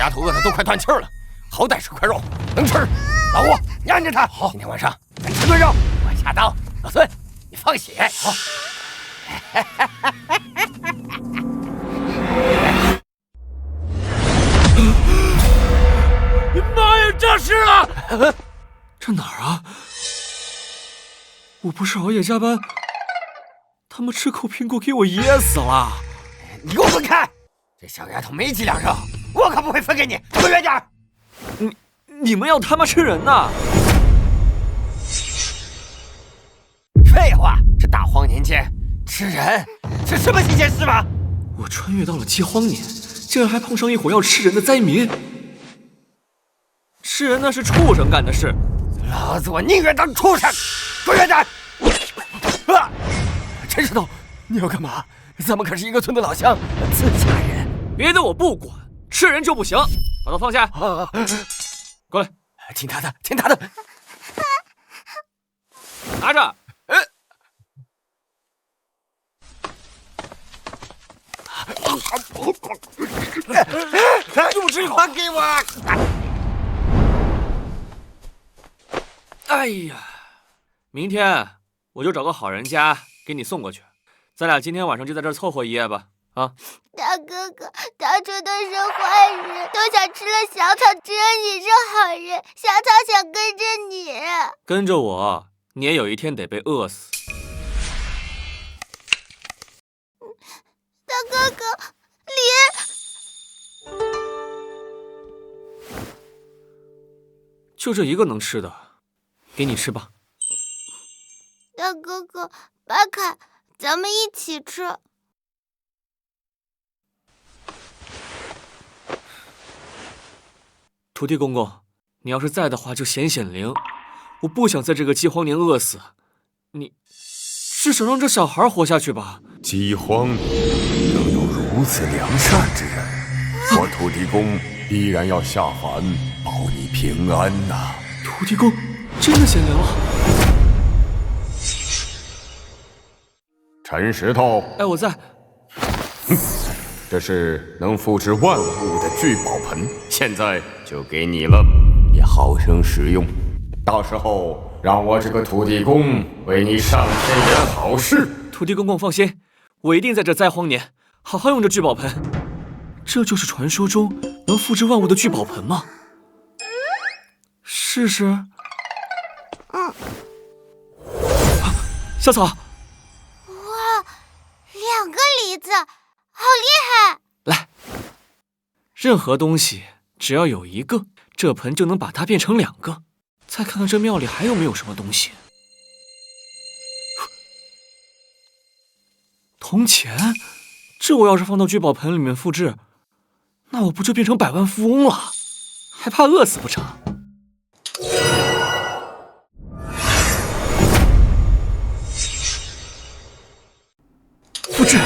丫头饿得都快断气了，好歹是块肉，能吃。老吴，你按着他。好，今天晚上咱吃顿肉。我下刀。老孙，你放血。好。妈呀，诈尸了！这哪儿啊？我不是熬夜加班，他们吃口苹果给我噎死了。你给我滚开！这小丫头没几两肉，我可不会分给你，滚远点！你们要他妈吃人呐？废话，这大荒年间吃人是什么新鲜事吗？我穿越到了饥荒年，竟然还碰上一伙要吃人的灾民。吃人那是畜生干的事，老子我宁愿当畜生，滚远点！啊！陈石头，你要干嘛？咱们可是一个村的老乡，自家人。别的我不管，吃人就不行。把刀放下。过来，听他的，听他的。拿着。又吃一口，还给我！哎呀，明天我就找个好人家给你送过去，咱俩今天晚上就在这儿凑合一夜吧。啊，大哥哥，到处都是坏人，都想吃了小草，只有你是好人，小草想跟着你。跟着我，你也有一天得被饿死。大哥哥，就这一个能吃的，给你吃吧。大哥哥，白凯，咱们一起吃。土地公公，你要是在的话就显显灵，我不想在这个饥荒年饿死，你至少让这小孩活下去吧。饥荒年能有如此良善之人，我土地公必然要下凡保你平安呐。土地公真的显灵了。陈石头，哎，我在。这是能复制万物的聚宝盆，现在就给你了，你好生使用。到时候让我这个土地公为你上天言好事。土地公公放心，我一定在这灾荒年好好用这聚宝盆。这就是传说中能复制万物的聚宝盆吗？试试。小草。哇，2个梨子，好厉害！来，任何东西只要有一个，这盆就能把它变成2个。再看看这庙里还有没有什么东西。铜钱，这我要是放到聚宝盆里面复制，那我不就变成百万富翁了？还怕饿死不成？复制。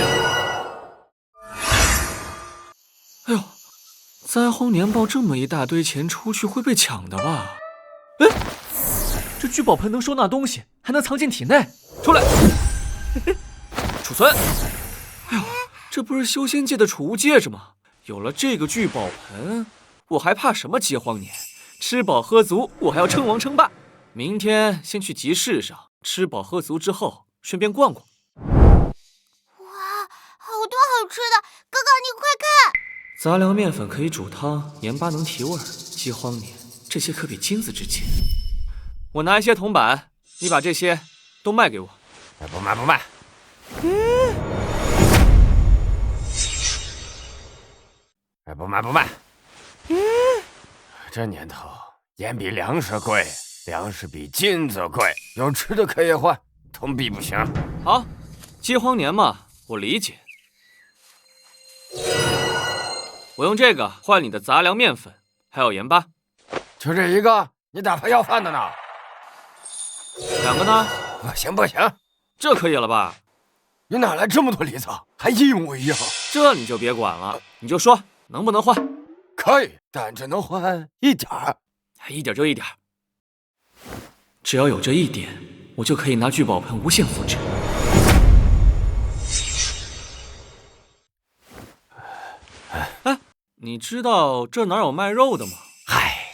哎呦，灾荒年报这么一大堆钱出去会被抢的吧？哎，这聚宝盆能收纳东西，还能藏进体内。出来，储存。哎呦，这不是修仙界的储物戒指吗？有了这个聚宝盆，我还怕什么饥荒年？吃饱喝足，我还要称王称霸。明天先去集市上吃饱喝足之后，顺便逛逛。哇，好多好吃的，哥哥你快看！杂粮面粉可以煮汤，盐巴能提味儿。饥荒年，这些可比金子值钱。我拿一些铜板，你把这些都卖给我。不卖不卖。不卖不卖。这年头盐比粮食贵，粮食比金子贵，有吃的可以换，铜币不行。好，饥荒年嘛，我理解。我用这个换你的杂粮面粉，还有盐巴。就这一个？你打发要饭的呢？2个呢？不行不行，这可以了吧？你哪来这么多梨子？还一模一样？这你就别管了，你就说能不能换？可以，但只能换一点儿。一点就一点。只要有这一点，我就可以拿聚宝盆无限复制。哎，你知道这哪有卖肉的吗？嗨，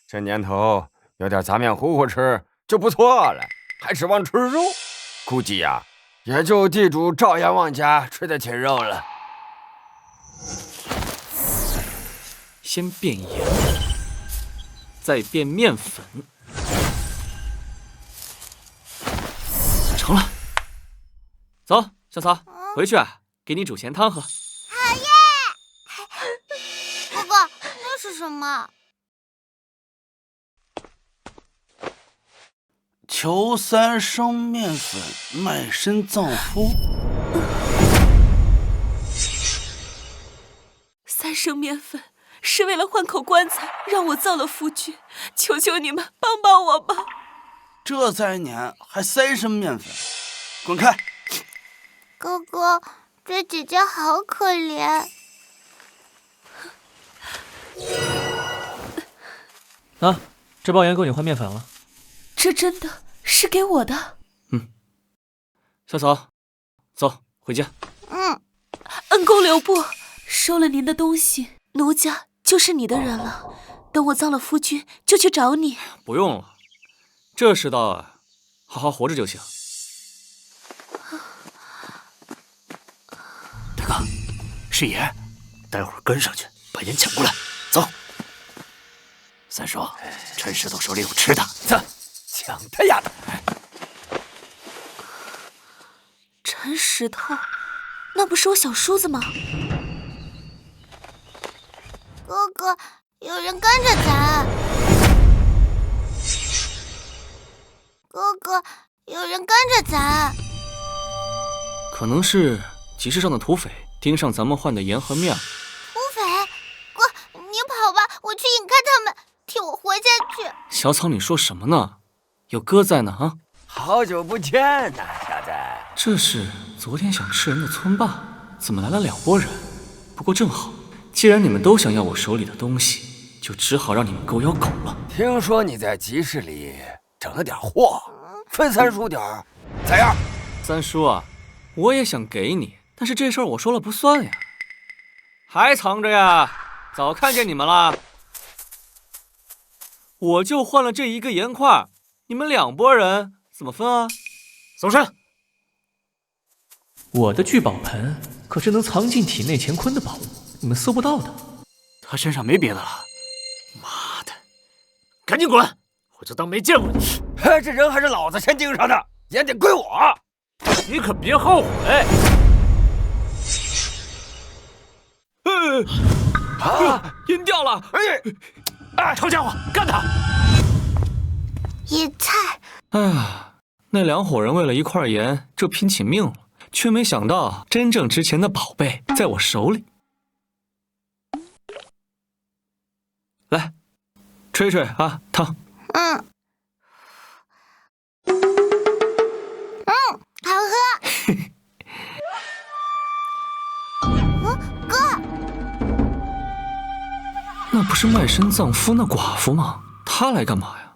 这年头有点杂面糊糊吃就不错了，还指望吃肉？估计呀，也就地主赵阎王家吃得起肉了。先变盐，再变面粉，成了。走，小草，回去啊，给你煮咸汤喝。好耶！哥哥，那是什么？求三生面粉，卖身葬夫。三生面粉是为了换口棺材，让我造了夫君，求求你们帮帮我吧！这灾年还三生面粉，滚开！哥哥，这姐姐好可怜。啊，这包盐够你换面粉了。这真的是给我的？小草，走回家。恩公留步，收了您的东西，奴家就是你的人了。等我葬了夫君，就去找你。不用了，这世道啊，好好活着就行。大哥，是盐，待会儿跟上去把盐抢过来。走。三叔，陈石头手里有吃的，走，抢他丫的！陈石头，那不是我小叔子吗？哥哥，有人跟着咱。哥哥，有人跟着咱。可能是集市上的土匪盯上咱们换的盐和面。土匪，哥，你跑吧，我去引开他们，替我活下去。小草，你说什么呢？有哥在呢啊！好久不见呐，小子。这是昨天想吃人的村霸，怎么来了2拨人？不过正好，既然你们都想要我手里的东西，就只好让你们狗咬狗了。听说你在集市里整了点货，分三叔点儿，咋样？三叔啊，我也想给你，但是这事儿我说了不算呀。还藏着呀？早看见你们了。我就换了这1个盐块，你们2拨人怎么分啊？走身。我的聚宝盆可是能藏进体内乾坤的宝物，你们搜不到的。他身上没别的了。妈的，赶紧滚！我就当没见过你。这人还是老子先盯上的，盐得归我。你可别后悔。烟掉了！臭家伙，干他！野菜，哎呀，那2伙人为了1块盐就拼起命了，却没想到真正值钱的宝贝在我手里。来，吹吹啊，汤。好喝。哥，那不是卖身葬夫那寡妇吗？她来干嘛呀？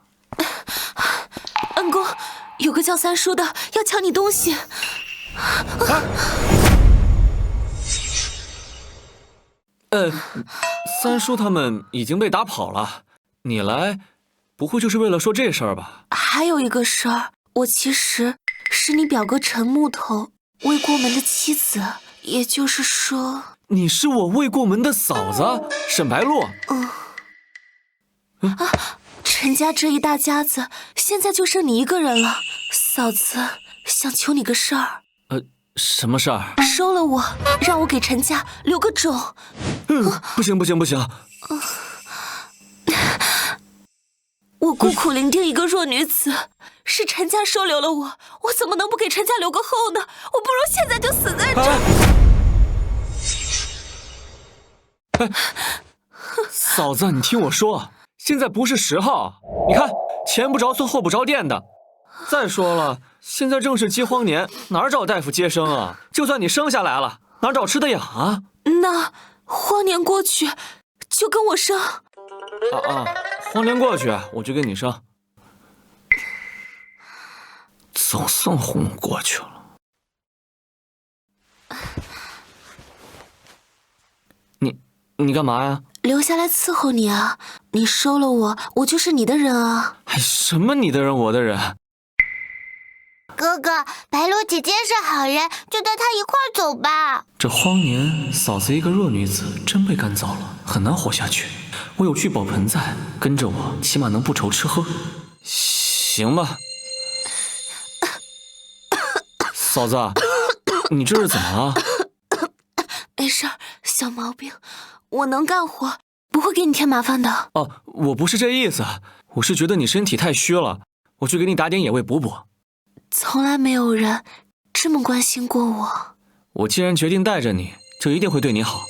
恩公，有个叫三叔的要抢你东西。三叔他们已经被打跑了，你来不会就是为了说这事儿吧？还有一个事儿，我其实是你表哥陈木头未过门的妻子，也就是说，你是我未过门的嫂子沈白露。陈家这一大家子现在就剩你一个人了。嫂子想求你个事儿。什么事儿？收了我，让我给陈家留个种。不行不行不行！我孤苦伶仃一个弱女子，是陈家收留了我，我怎么能不给陈家留个后呢？我不如现在就死在这儿。嫂子，你听我说，现在不是时候。你看，前不着村后不着店的。再说了，现在正是饥荒年，哪儿找大夫接生啊？就算你生下来了，哪儿找吃的养啊？那荒年过去，就跟我生。荒年过去，我就跟你生。总算哄过去了。你干嘛呀？留下来伺候你啊！你收了我，我就是你的人啊！哎，什么你的人我的人？哥哥，白鹿姐姐是好人，就带她一块儿走吧。这荒年，嫂子一个弱女子，真被干糟了，很难活下去。我有聚宝盆在，跟着我，起码能不愁吃喝。行吧。嫂子，你这是怎么了？没事儿，小毛病，我能干活，不会给你添麻烦的。哦，我不是这意思，我是觉得你身体太虚了，我去给你打点野味补补。从来没有人这么关心过我。我既然决定带着你，就一定会对你好。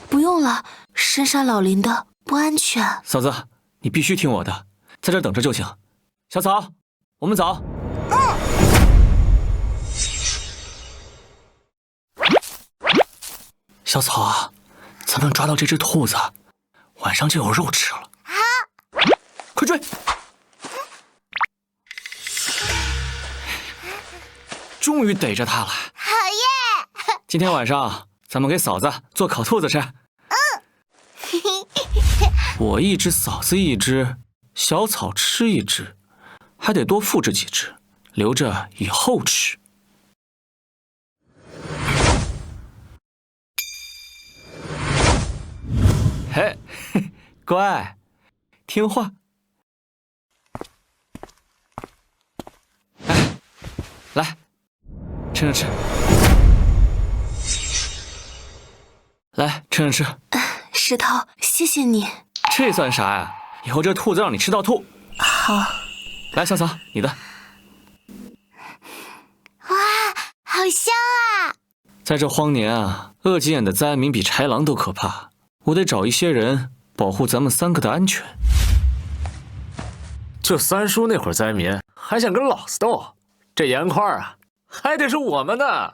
不用了，深山老林的不安全。嫂子，你必须听我的，在这儿等着就行。小草，我们走。小草啊，咱们抓到这只兔子，晚上就有肉吃了。啊！快追！终于逮着它了。好耶！今天晚上咱们给嫂子做烤兔子吃。我一只，嫂子一只，小草吃一只，还得多复制几只，留着以后吃。嘿，乖，听话。哎，来，趁着吃。来，趁着吃。石头，谢谢你。这算啥呀？以后这兔子让你吃到吐。好。来，小草，你的。哇，好香啊！在这荒年啊，恶急眼的灾民比豺狼都可怕。我得找一些人保护咱们3个的安全。这三叔那会儿灾民还想跟老子斗，这盐块啊，还得是我们的。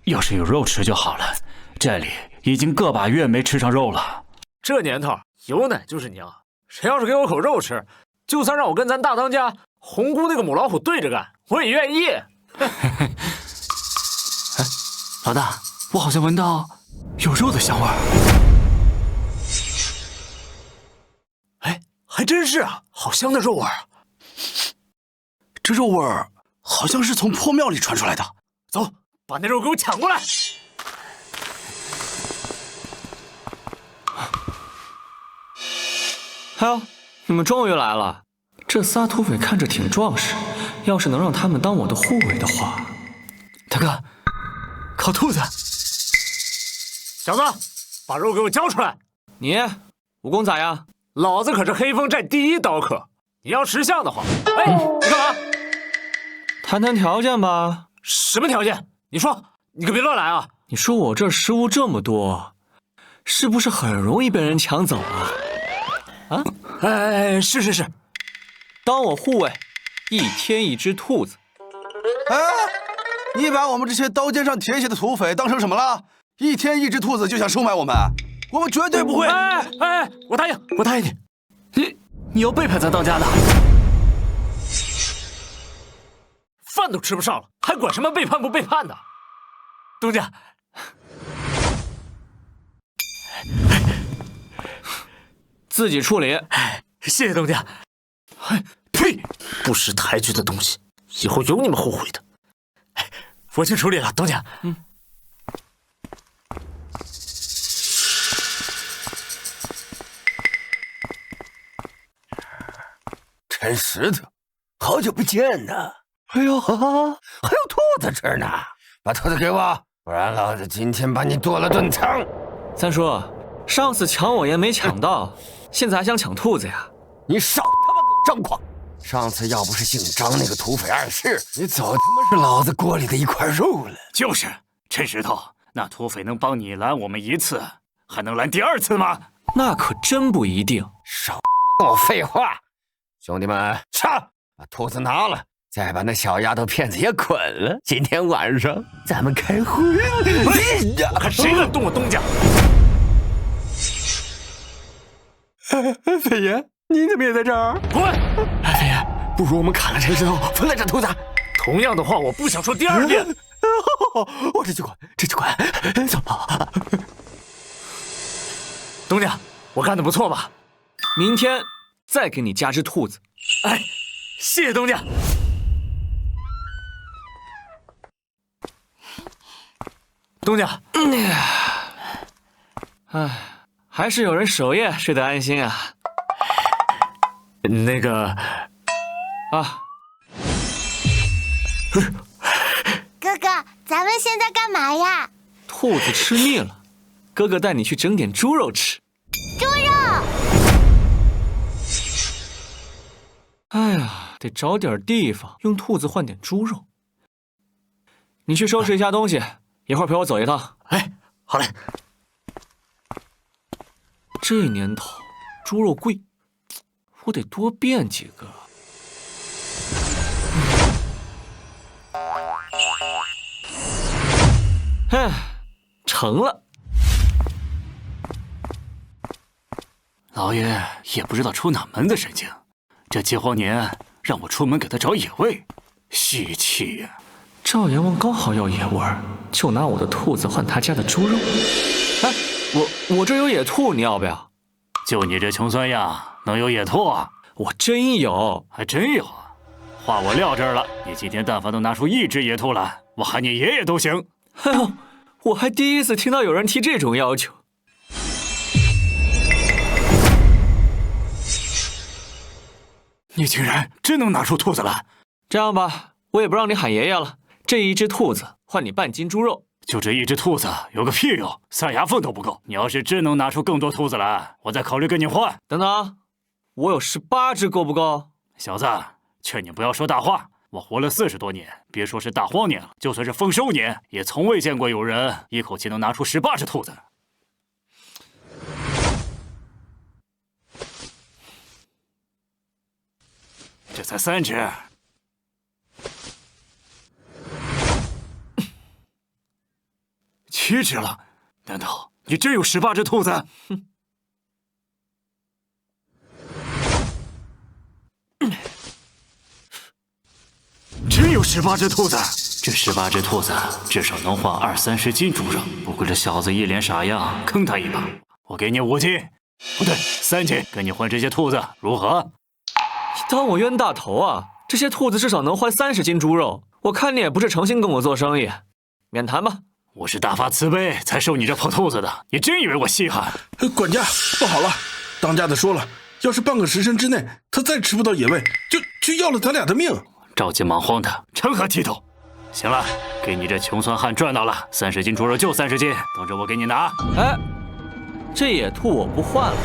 要是有肉吃就好了，这里已经个把月没吃上肉了。这年头有奶就是娘，谁要是给我口肉吃，就算让我跟咱大当家红姑那个母老虎对着干，我也愿意。哎，老大，我好像闻到有肉的香味儿。哎，还真是啊，好香的肉味啊！这肉味儿好像是从破庙里传出来的。走，把那肉给我抢过来。哎呦，你们终于来了！这仨土匪看着挺壮实，要是能让他们当我的护卫的话，大哥，烤兔子。小子，把肉给我交出来！你武功咋样？老子可是黑风寨第1刀客，你要识相的话，哎，你干嘛？谈谈条件吧。什么条件？你说，你可别乱来啊！你说我这食物这么多，是不是很容易被人抢走啊？啊？哎，是，当我护卫，1天1只兔子。哎，你把我们这些刀尖上舔血的土匪当成什么了？1天1只兔子就想收买我们？我们绝对不会！哎，我答应你。你要背叛咱当家的？饭都吃不上了，还管什么背叛不背叛的？东家，自己处理。谢谢东家。呸！不识抬举的东西，以后有你们后悔的。我去处理了，东家。陈石头，好久不见呐！哎呦，还有兔子吃呢，把兔子给我，不然老子今天把你剁了炖汤。三叔，上次抢我盐没抢到，现在还想抢兔子呀？你少他妈给我张狂！上次要不是姓张那个土匪二世，你早他妈是老子锅里的一块肉了。就是陈石头，那土匪能帮你拦我们1次，还能拦第2次吗？那可真不一定。少跟我废话！兄弟们，上，把兔子拿了，再把那小丫头片子也捆了。今天晚上咱们开荤。看谁敢动我东家！飞爷，你怎么也在这儿？滚！飞爷，不如我们砍了陈石头，分了这兔子。同样的话，我不想说第2遍。我这就管，走吧。东家，我干的不错吧？明天再给你加只兔子。哎，谢谢东家。东家，哎，还是有人守夜睡得安心啊。那个啊，哥哥，咱们现在干嘛呀？兔子吃腻了，哥哥带你去整点猪肉吃。猪肉。哎呀，得找点地方用兔子换点猪肉。你去收拾一下东西，一会儿陪我走一趟。哎，好嘞。这年头，猪肉贵，我得多变几个。哎，成了。老爷也不知道出哪门子神经，这饥荒年让我出门给他找野味，稀奇呀！赵阎王刚好要野味儿，就拿我的兔子换他家的猪肉。哎，我这有野兔，你要不要？就你这穷酸样，能有野兔？我真有，还真有啊！话我撂这儿了，你今天但凡能拿出1只野兔来，我喊你爷爷都行。哎呦，我还第一次听到有人提这种要求。你竟然真能拿出兔子来！这样吧，我也不让你喊爷爷了，这1只兔子换你半斤猪肉。就这1只兔子有个屁用，3牙缝都不够。你要是真能拿出更多兔子来，我再考虑跟你换。等等，我有18只，够不够？小子，劝你不要说大话。我活了40多年，别说是大荒年了，就算是丰收年，也从未见过有人一口气能拿出18只兔子。这才3只。7只了，难道你真有18只兔子？哼！真有18只兔子！这18只兔子至少能换20-30斤猪肉。不过这小子一脸傻样，坑他一把。我给你5斤，不对，3斤，跟你换这些兔子如何？你当我冤大头啊？这些兔子至少能换30斤猪肉，我看你也不是诚心跟我做生意，免谈吧。我是大发慈悲才收你这破兔子的，你真以为我稀罕？管家，不好了，当家的说了，要是半个时辰之内他再吃不到野味，就要了咱俩的命。着急忙慌的，成何体统？行了，给你这穷酸汉赚到了，30斤猪肉就30斤，等着我给你拿。哎，这野兔我不换了。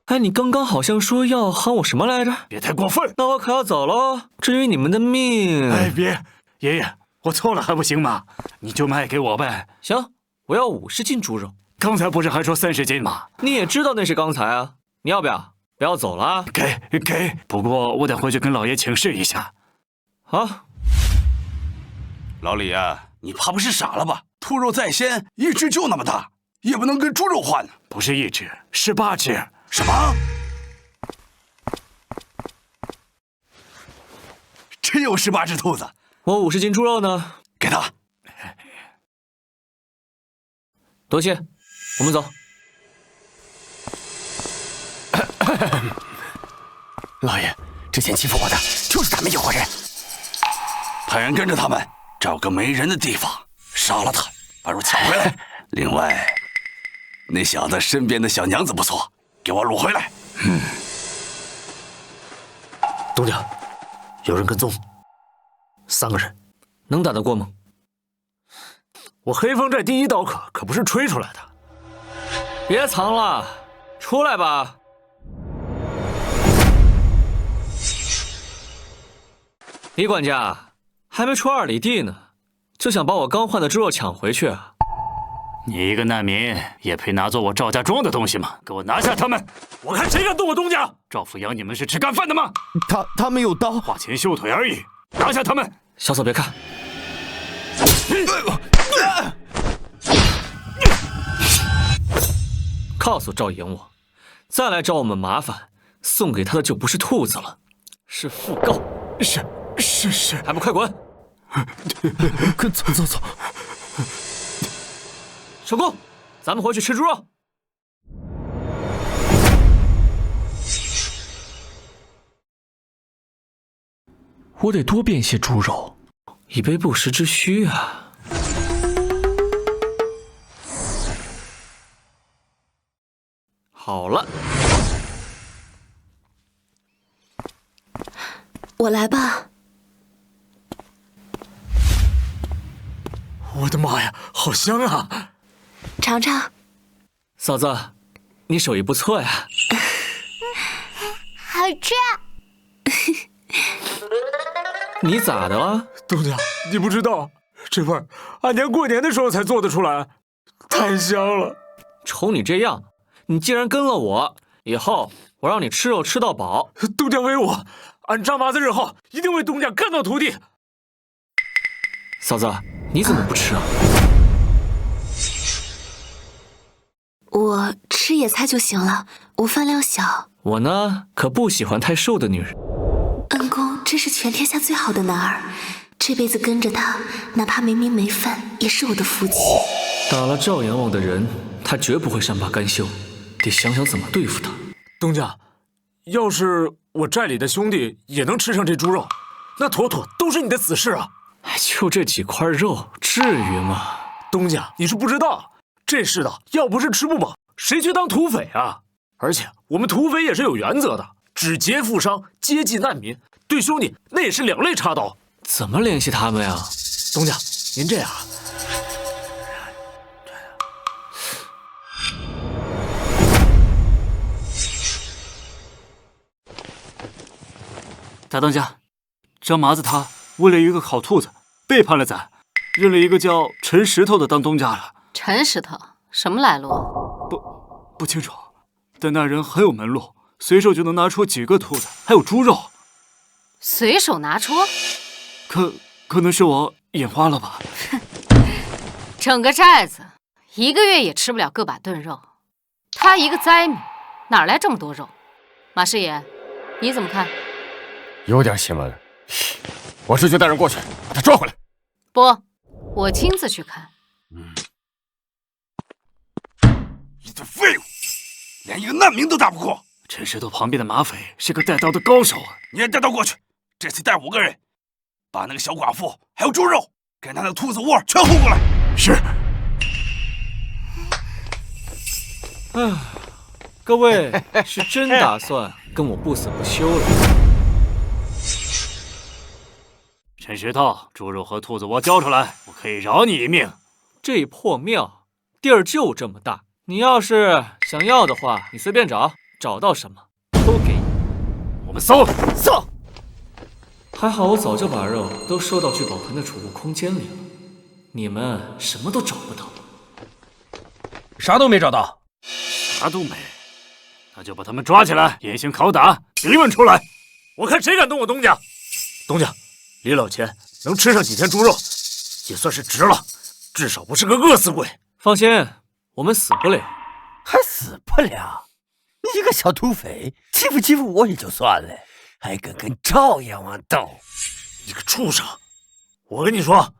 哎，你刚刚好像说要喊我什么来着？别太过分！那我可要走喽。至于你们的命……哎，别，爷爷，我错了还不行吗？你就卖给我呗。行，我要50斤猪肉。刚才不是还说30斤吗？你也知道那是刚才啊，你要不要？不要走了啊！给，不过我得回去跟老爷请示一下。好，老李啊，你怕不是傻了吧？兔肉再鲜，1只就那么大，也不能跟猪肉换呢。不是1只，18只。什么？真有18只兔子？我50斤猪肉呢？给他。多谢，我们走。老爷，之前欺负我的就是他们一伙人。派人跟着他们，找个没人的地方杀了他，把肉抢回来。另外，那小子身边的小娘子不错，给我掳回来。东家，有人跟踪，3个人，能打得过吗？我黑风寨第1刀客可不是吹出来的。别藏了，出来吧。李管家，还没出2里地呢，就想把我刚换的猪肉抢回去啊？你一个难民也配拿走我赵家庄的东西吗？给我拿下他们！我看谁敢动我东家！赵府养你们是吃干饭的吗？他们有刀，花钱绣腿而已，拿下他们！小嫂别看，告诉赵阎王，再来找我们麻烦，送给他的就不是兔子了，是讣告。是，还不快滚！走。收工。咱们回去吃猪肉。我得多变些猪肉，以备不时之需啊。好了，我来吧。我的妈呀，好香啊！尝尝。嫂子，你手艺不错呀。好吃。你咋的了？东家，你不知道，这味儿俺娘过年的时候才做得出来，太香了。瞅你这样，你既然跟了我，以后我让你吃肉吃到饱。东家威我，俺张麻子日后一定为东家看到徒弟。嫂子，你怎么不吃啊？我吃野菜就行了，我饭量小。我呢，可不喜欢太瘦的女人。恩公真是全天下最好的男儿，这辈子跟着他，哪怕没名没分，也是我的福气。打了赵阎王的人，他绝不会善罢甘休，得想想怎么对付他。东家，要是我寨里的兄弟也能吃上这猪肉，那妥妥都是你的死士啊！就这几块肉，至于吗？东家，你是不知道，这世道要不是吃不饱，谁去当土匪啊？而且我们土匪也是有原则的，只劫富商，接济难民，对兄弟那也是两肋插刀。怎么联系他们呀？东家，您这样，大当家，张麻子他为了一个烤兔子背叛了咱，认了一个叫陈石头的当东家了。陈石头什么来路？不清楚，但那人很有门路，随手就能拿出几个兔子，还有猪肉。随手拿出？可能是我眼花了吧。整个寨子1个月也吃不了个把炖肉，他一个灾民哪来这么多肉？马师爷，你怎么看？有点新闻，我这就带人过去把他抓回来。不，我亲自去看。一堆废物，连一个难民都打不过。陈石头旁边的马匪是个带刀的高手啊！你也带刀过去，这次带5个人，把那个小寡妇还有猪肉跟他那兔子窝全护过来。是。各位是真打算跟我不死不休了？陈石头，猪肉和兔子窝交出来，我可以饶你一命。这破庙地儿就这么大，你要是想要的话，你随便找，找到什么都给你。我们搜。还好我早就把肉都收到聚宝盆的储物空间里了，你们什么都找不到。啥都没找到？啥都没，那就把他们抓起来，严刑拷打，逼问出来。我看谁敢动我东家。东家，李老钱能吃上几天猪肉，也算是值了，至少不是个饿死鬼。放心，我们死不了。还死不了？你一个小土匪，欺负我也就算了，还跟赵阎王斗！你个畜生！我跟你说，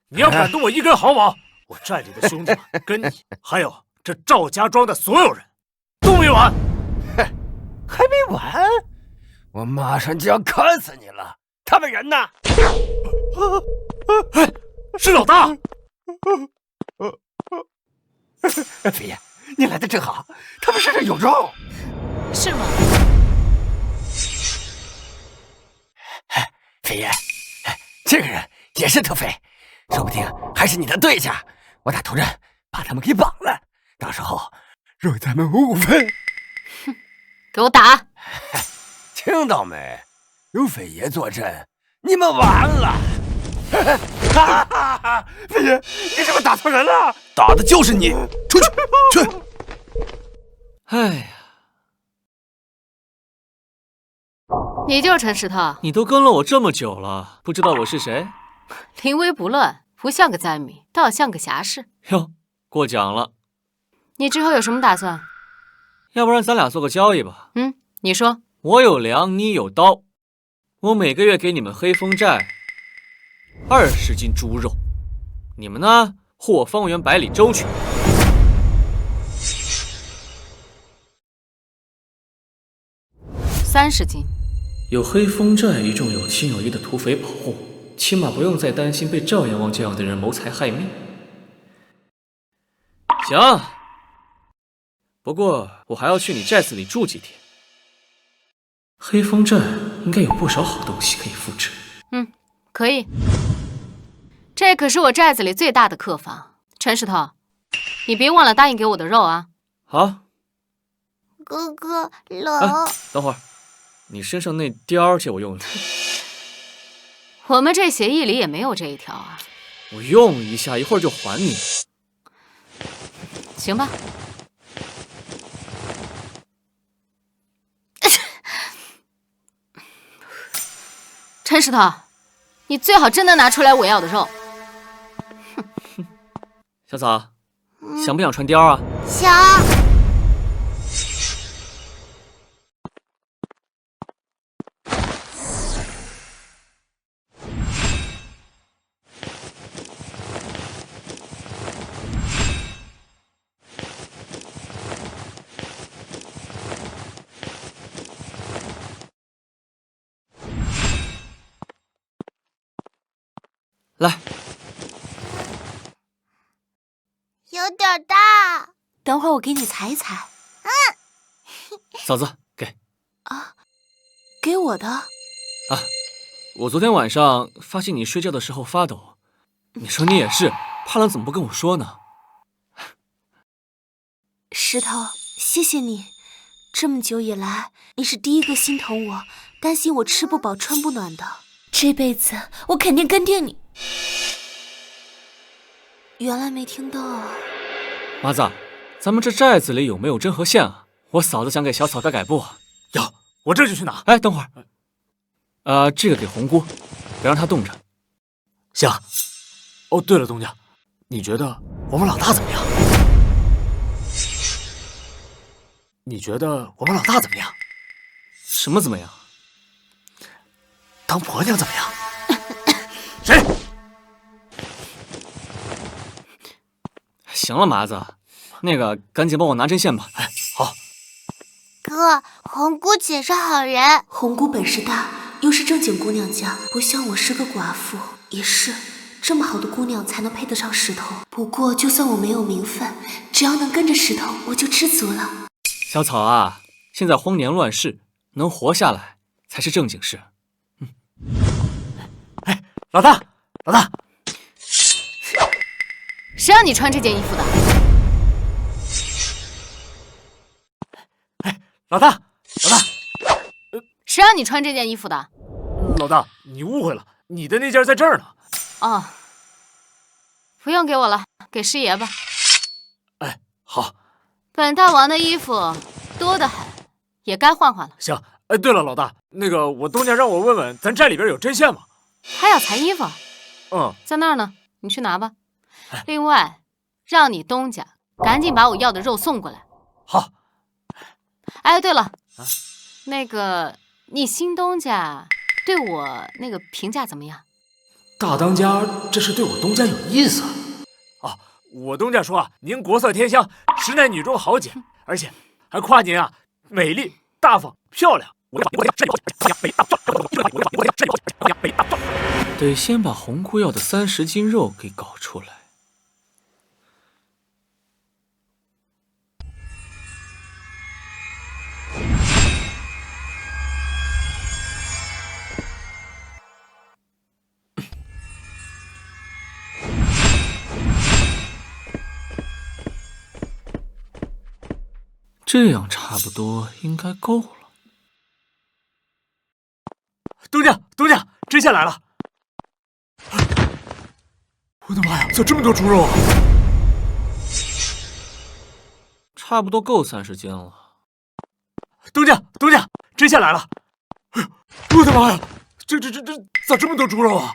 你要敢动我一根毫毛，我寨里的兄弟们跟你还有这赵家庄的所有人都没完。还没完？我马上就要砍死你了！他们人呢？是老大。飞爷，你来的正好，他们身上有肉。是吗？飞爷，这个人也是土匪，说不定还是你的对家。我打头阵把他们给绑了，到时候肉咱们5分。哼，给我打！听到没？有飞爷坐镇，你们完了！飞爷，你是不是打错人了？打的就是你，出去，去！哎呀，你就是陈石头？你都跟了我这么久了，不知道我是谁？临危不乱，不像个灾民，倒像个侠士。哟，过奖了。你之后有什么打算？要不然咱俩做个交易吧。你说。我有粮，你有刀，我每个月给你们黑风寨20斤猪肉，你们呢护我方圆100里周全。30斤。有黑风寨一众有情有义的土匪保护，起码不用再担心被赵阎王这样的人谋财害命。行，不过我还要去你寨子里住几天。黑风寨应该有不少好东西可以复制。可以。这可是我寨子里最大的客房，陈石头，你别忘了答应给我的肉啊。好。哥哥，冷。等会儿，你身上那貂借我用用。我们这协议里也没有这一条啊。我用一下，一会儿就还你。行吧。陈石头，你最好真的拿出来我要的肉。小草，想不想穿貂啊？想。来，有点大。等会儿我给你裁一裁。嫂子，给。给我的。我昨天晚上发现你睡觉的时候发抖，你说你也是，怕冷怎么不跟我说呢？石头，谢谢你，这么久以来，你是第一个心疼我、担心我吃不饱穿不暖的。这辈子我肯定跟定你。原来没听到啊。麻子，咱们这寨子里有没有针和线啊？我嫂子想给小草改布。有，我这就去拿。哎，等会儿，这个给红姑，别让她冻着。行。哦，对了，东家，你觉得我们老大怎么样？你觉得我们老大怎么样？什么怎么样？当婆娘怎么样？谁？行了，麻子，那个赶紧帮我拿针线吧。哎，好。哥，红姑姐是好人。红姑本事大，又是正经姑娘家，不像我是个寡妇。也是，这么好的姑娘才能配得上石头。不过就算我没有名分，只要能跟着石头，我就知足了。小草啊，现在荒年乱世，能活下来才是正经事。哎，老大，谁让你穿这件衣服的？哎，老大，谁让你穿这件衣服的？老大，你误会了，你的那件在这儿呢。哦，不用给我了，给师爷吧。哎，好。本大王的衣服多得很，也该换换了。行。哎，对了，老大，那个我东家让我问问，咱寨里边有针线吗？他要裁衣服。在那儿呢，你去拿吧。另外，让你东家赶紧把我要的肉送过来。好。哎，对了，那个你新东家对我那个评价怎么样？大当家这是对我东家有意思啊！我东家说啊，您国色天香，实乃女中豪杰，而且还夸您啊美丽、大方、漂亮。得先把红姑要的30斤肉给搞出来。这样差不多应该够了。东家，针线来了！我的妈呀，咋这么多猪肉啊？差不多够30斤了。东家，针线来了！我的妈呀，这咋这么多猪肉啊？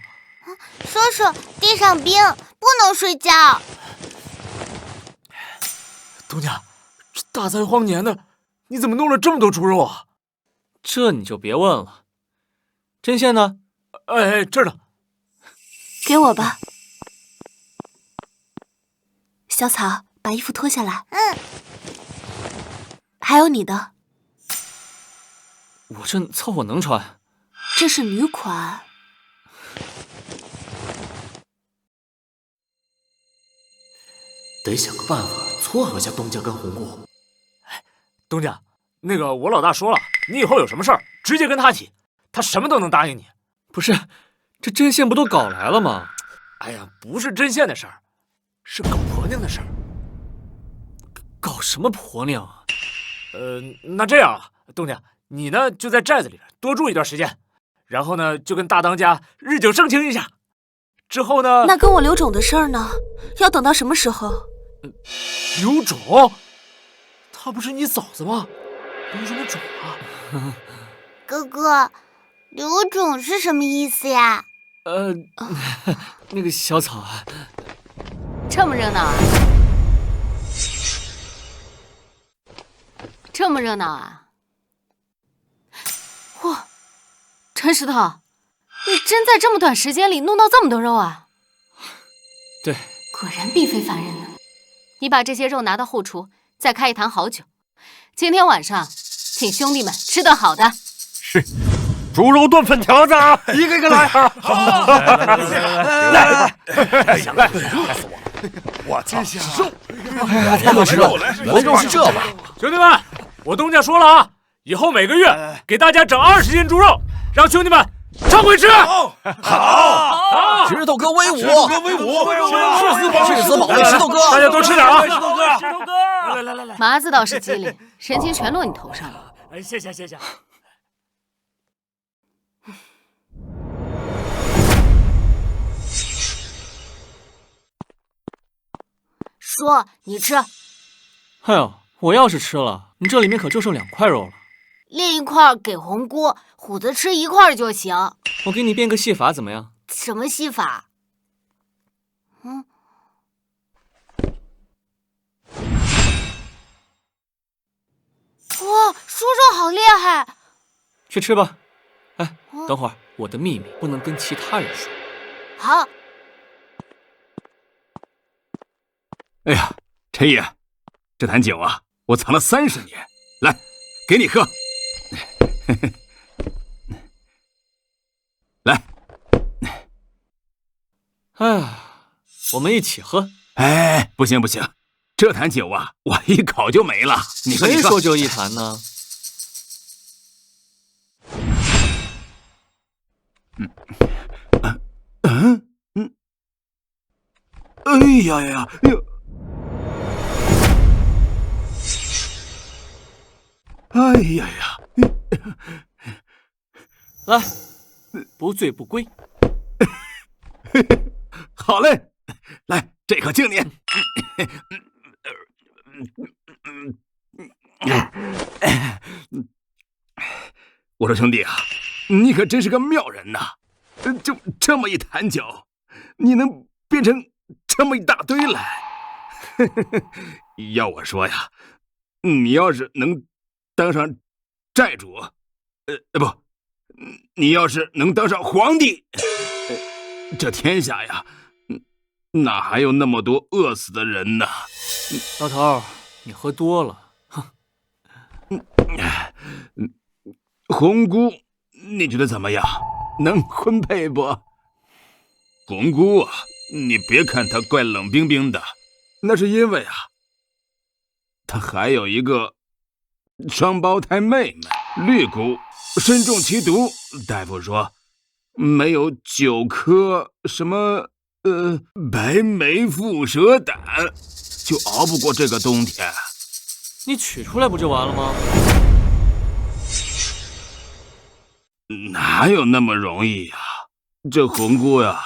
叔叔，地上冰，不能睡觉。东家，这大灾荒年的，你怎么弄了这么多猪肉啊？这你就别问了。针线呢？哎，这儿呢。给我吧。小草，把衣服脱下来。还有你的。我这凑合能穿。这是女款。得想个办法撮合下东家跟红姑。东家，那个我老大说了，你以后有什么事儿直接跟他提，他什么都能答应你。不是，这针线不都搞来了吗？哎呀，不是针线的事儿，是搞婆娘的事儿。搞什么婆娘啊？那这样啊，东家，你呢就在寨子里边多住一段时间，然后呢就跟大当家日久生情一下。之后呢？那跟我刘种的事儿呢？要等到什么时候？刘种？他不是你嫂子吗？刘什么种啊？哥哥，刘种是什么意思呀？那个小草啊，这么热闹啊！这么热闹啊！哇，陈石头，你真在这么短时间里弄到这么多肉啊？对，果然并非凡人呢。你把这些肉拿到后厨，再开一坛好酒。今天晚上，请兄弟们吃顿好的。是，猪肉炖粉条子，一个一个来。来，想来，害死我！我操，肉！太好吃了，原来肉是这吧？兄弟们，我东家说了啊，以后每个月给大家整20斤猪肉，让兄弟们常回吃。好，石头哥威武！石头哥威武！誓死保卫石头哥！大家多吃点啊！石头哥，来，麻子倒是机灵，神情全落你头上了。谢谢。叔，你吃。哎呦，我要是吃了，你这里面可就剩2块肉了。另一块给红姑，虎子吃一块就行。我给你变个戏法怎么样？什么戏法？哇，叔叔好厉害！去吃吧。哎，等会儿，我的秘密不能跟其他人说。好。哎呀，陈爷，这坛酒啊，我藏了30年，来，给你喝。来，哎，我们一起喝。哎，不行，这坛酒啊，我一口就没了。你喝，谁说就一坛呢？哎呀！哎呀！来，不醉不归。好嘞，来，这口敬你。我说兄弟啊，你可真是个妙人呐！就这么一坛酒，你能变成这么一大堆来？要我说呀，你要是能当上寨主，不，你要是能当上皇帝，这天下呀，哪还有那么多饿死的人呢？老头，你喝多了，哼。红姑，你觉得怎么样？能婚配不？红姑啊，你别看她怪冷冰冰的，那是因为啊，她还有一个双胞胎妹妹绿姑，身中奇毒，大夫说没有9颗什么白眉蝮蛇胆，就熬不过这个冬天。你取出来不就完了吗？哪有那么容易呀？这红姑呀，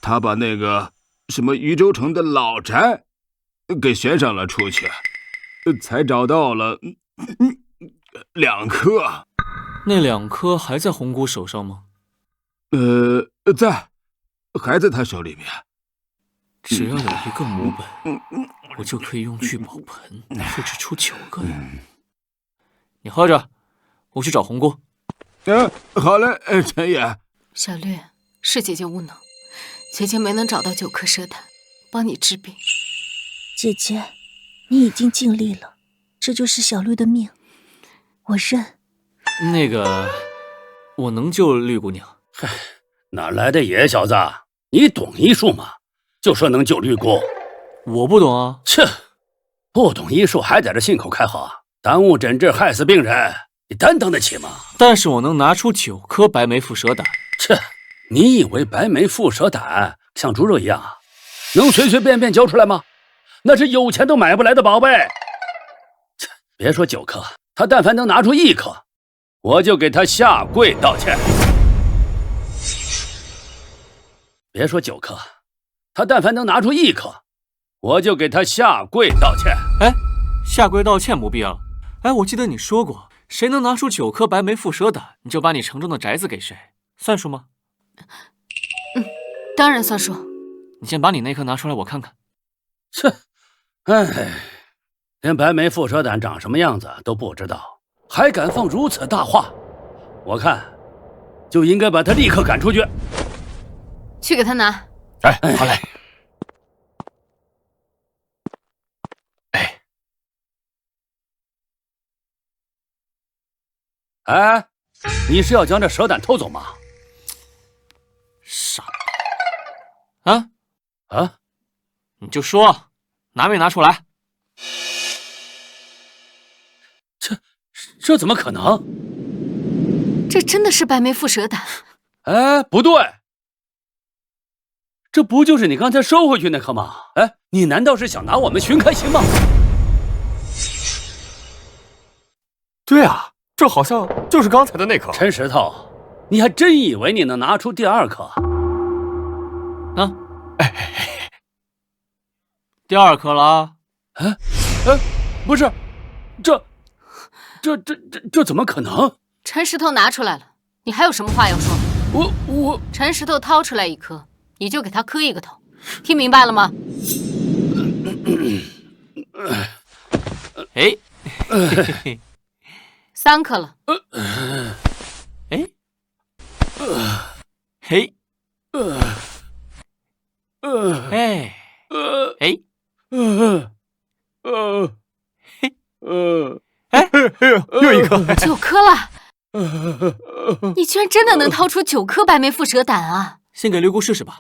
她把那个什么余州城的老宅给悬赏了出去，才找到了2颗。那2颗还在红姑手上吗？还在她手里面。只要有一个母本，我就可以用聚宝盆复制出9个呀。你喝着，我去找红姑。好嘞，陈爷。小绿，是姐姐无能，姐姐没能找到9颗蛇胆，帮你治病。姐姐，你已经尽力了，这就是小绿的命，我认。那个，我能救绿姑娘。嗨，哪来的野小子？你懂医术吗？就说能救绿姑，我不懂啊。切，不懂医术还在这信口开河，耽误诊治，害死病人，你担当得起吗？但是我能拿出9颗白眉蝮蛇胆。切，你以为白眉蝮蛇胆像猪肉一样，能随随便便交出来吗？那是有钱都买不来的宝贝。切，别说9颗，他但凡能拿出1颗，我就给他下跪道歉。别说9颗，他但凡能拿出1颗，我就给他下跪道歉。哎，下跪道歉不必了。哎，我记得你说过，谁能拿出9颗白眉蝮蛇胆，你就把你城中的宅子给谁，算数吗？当然算数。你先把你那颗拿出来，我看看。切，哎，连白眉蝮蛇胆长什么样子都不知道，还敢放如此大话，我看就应该把他立刻赶出去。去给他拿。哎，好嘞。哎，你是要将这蛇胆偷走吗？傻啊啊！你就说拿没拿出来？这怎么可能？这真的是白眉蝮蛇胆？哎，不对，这不就是你刚才收回去那颗吗？哎，你难道是想拿我们寻开心吗？对啊，这好像就是刚才的那颗。陈石头，你还真以为你能拿出第2颗？啊，第2颗了啊！哎，不是，这怎么可能？陈石头拿出来了，你还有什么话要说？我陈石头掏出来1颗，你就给他磕1个头，听明白了吗？哎，3颗了。哎，嘿，哎，哎，哎，又1颗，9颗了！你居然真的能掏出9颗白眉蝮蛇胆啊！先给绿姑试试吧。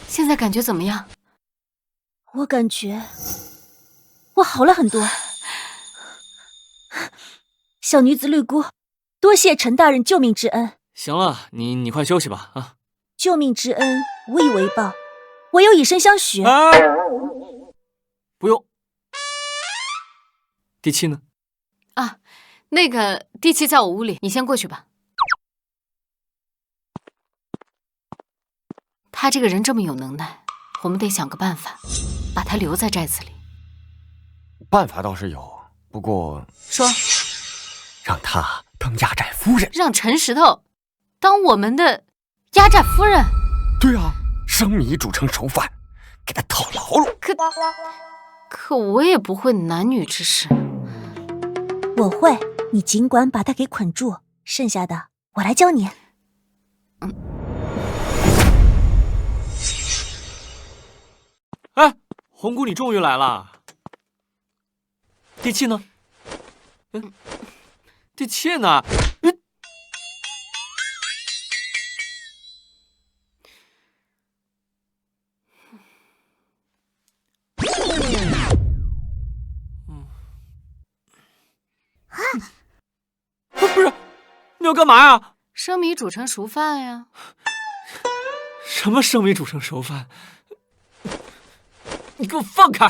现在感觉怎么样？我感觉我好了很多。小女子绿姑，多谢陈大人救命之恩。行了，你快休息吧啊！救命之恩无以为报，唯有以身相许。不用。第7呢？啊，那个第7在我屋里，你先过去吧。他这个人这么有能耐，我们得想个办法，把他留在寨子里。办法倒是有，不过说，让他当压寨夫人，让陈石头当我们的压寨夫人。对啊，生米煮成熟饭，给他套牢了。可我也不会男女之事。我会，你尽管把他给捆住，剩下的我来教你。哎，红姑，你终于来了。第7呢？第7呢？不是，你要干嘛呀？生米煮成熟饭呀。什么生米煮成熟饭？你给我放开！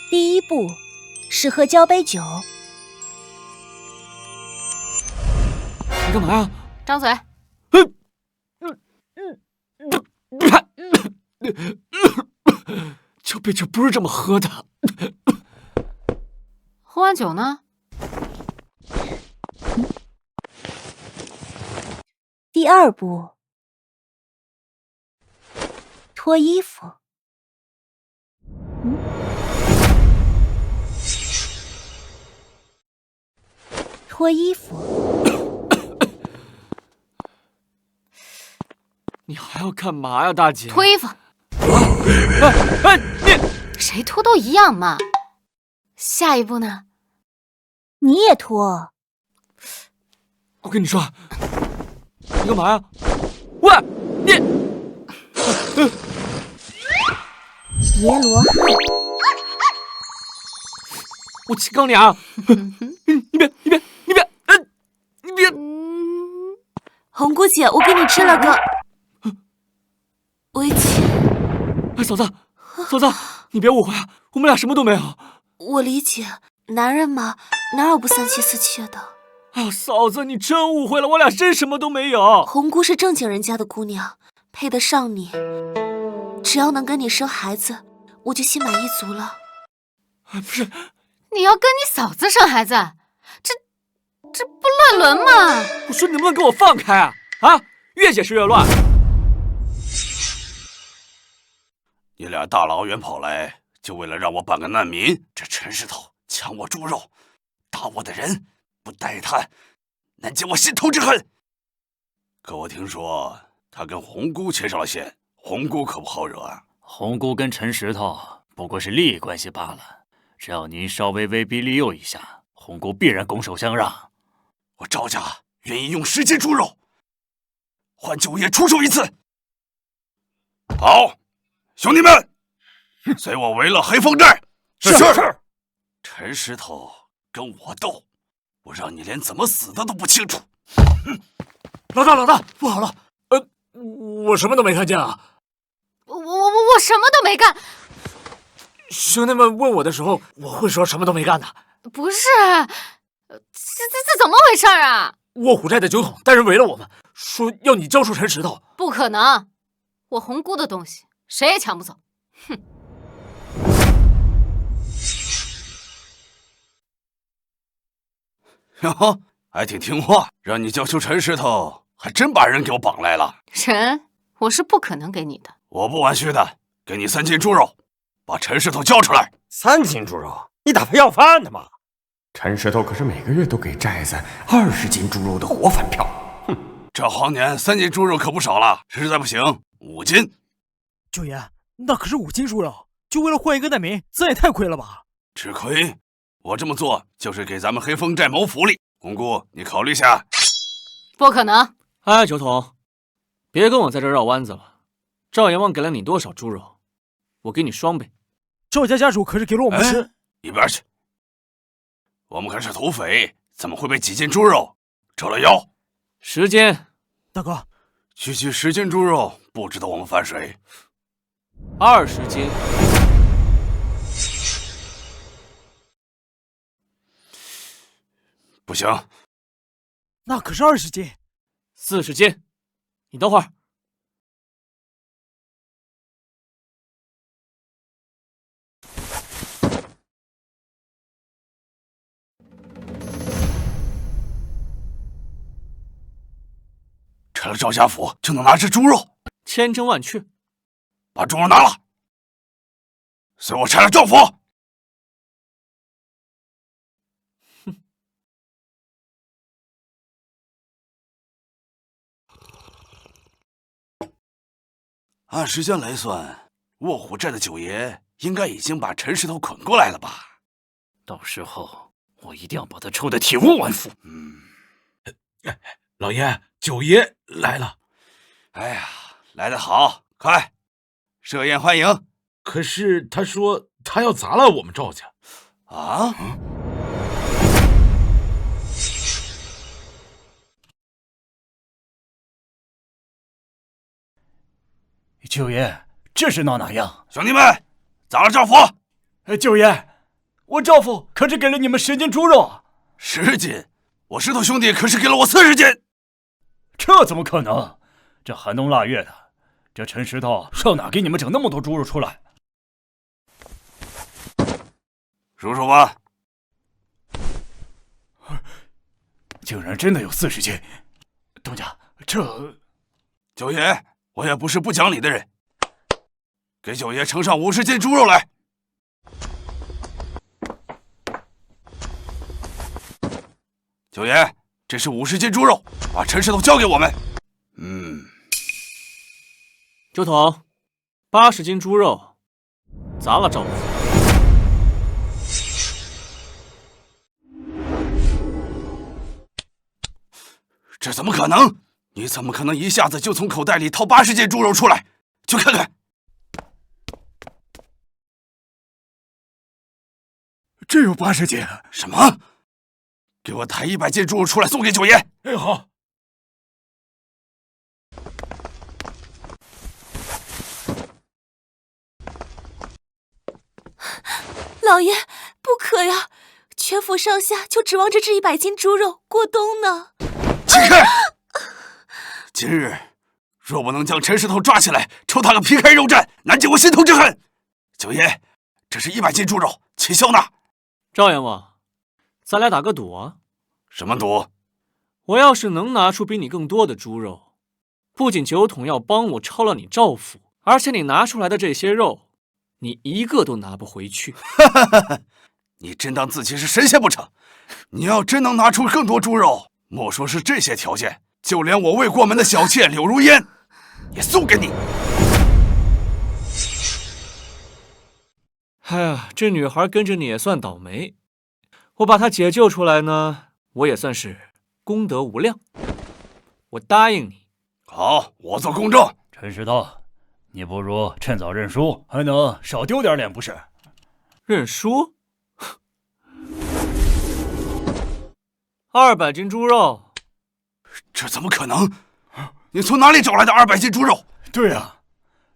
第1步是喝交杯酒。你干嘛呀？张嘴。交杯酒不是这么喝的。喝完酒呢？第2步，脱衣服。脱衣服。你还要干嘛呀，大姐？脱衣服。你谁脱都一样嘛。下一步呢？你也脱。我跟你说，你干嘛呀？喂，你别罗汉，我警告你啊！你别！红姑姐，我给你织了个围巾。哎，嫂子，你别误会啊，我们俩什么都没有。我理解，男人嘛，哪有不三妻四妾的？哎呦，嫂子，你真误会了，我俩真什么都没有。红姑是正经人家的姑娘，配得上你。只要能跟你生孩子，我就心满意足了。不是，你要跟你嫂子生孩子，这不乱伦吗？我说你能不能给我放开啊？啊，越解释越乱。你俩大老远跑来，就为了让我办个难民？这陈石头抢我猪肉，打我的人，不带他，难解我心头之恨。可我听说他跟红姑牵上了线，红姑可不好惹啊。红姑跟陈石头不过是利益关系罢了，只要您稍微威逼利诱一下，红姑必然拱手相让。我赵家愿意用10斤猪肉换九爷出手一次。好，兄弟们，随我围了黑风寨。是。陈石头跟我斗，我让你连怎么死的都不清楚。老大，不好了！我什么都没看见啊！我什么都没干。兄弟们问我的时候，我会说什么都没干的。不是，这怎么回事啊？卧虎寨的酒桶带人围了我们，说要你交出陈石头。不可能，我红姑的东西谁也抢不走。哼！哟，还挺听话，让你交出陈石头，还真把人给我绑来了。人，我是不可能给你的。我不玩虚的，给你3斤猪肉，把陈石头交出来。3斤猪肉？你打发要饭的吗？陈石头可是每个月都给寨子20斤猪肉的活饭票。哼，这荒年3斤猪肉可不少了，实在不行5斤。九爷，那可是5斤猪肉，就为了换一个难民，这也太亏了吧？吃亏？我这么做就是给咱们黑风寨谋福利。红姑，你考虑下。不可能！哎，酒桶，别跟我在这绕弯子了。赵阎王给了你多少猪肉，我给你双倍。赵家家主可是给了我们吃。一边去！我们可是土匪，怎么会被几斤猪肉折了腰？10斤。大哥，区区10斤猪肉，不值得我们反水。20斤。不行。那可是20斤。40斤。你等会儿。拆了赵家府就能拿这猪肉，千真万确。把猪肉拿了，随我拆了赵府。按时间来算，卧虎寨的九爷应该已经把陈石头捆过来了吧？到时候我一定要把他抽得体无完肤。老爷，九爷来了。哎呀，来得好，快设宴欢迎。可是他说他要砸了我们赵家。啊？九爷，这是闹哪样？兄弟们，砸了赵府！九爷，我赵府可是给了你们10斤猪肉。10斤？我石头兄弟可是给了我40斤。这怎么可能？这寒冬腊月的，这陈石头上哪给你们整那么多猪肉出来？数数吧。竟然真的有40斤！东家，这……九爷，我也不是不讲理的人，给九爷盛上50斤猪肉来。九爷，这是50斤猪肉，把陈石头交给我们。周统，80斤猪肉，砸了赵府。这怎么可能？你怎么可能一下子就从口袋里掏80斤猪肉出来？去看看。这有80斤？什么？给我抬100斤猪肉出来送给九爷。哎，好。老爷，不可呀！全府上下就指望着这100斤猪肉过冬呢。起开！今日若不能将陈石头抓起来，抽他个皮开肉绽，难解我心头之恨。九爷，这是100斤猪肉，请笑纳。赵阎王，咱俩打个赌啊！什么赌？我要是能拿出比你更多的猪肉，不仅酒桶要帮我抄了你赵府，而且你拿出来的这些肉，你一个都拿不回去。你真当自己是神仙不成？你要真能拿出更多猪肉，莫说是这些条件，就连我未过门的小妾柳如烟，也送给你。哎呀，这女孩跟着你也算倒霉，我把她解救出来呢，我也算是功德无量。我答应你。好，我做公证。陈石头，你不如趁早认输，还能少丢点脸不是？认输？200斤猪肉，这怎么可能？你从哪里找来的200斤猪肉？对啊，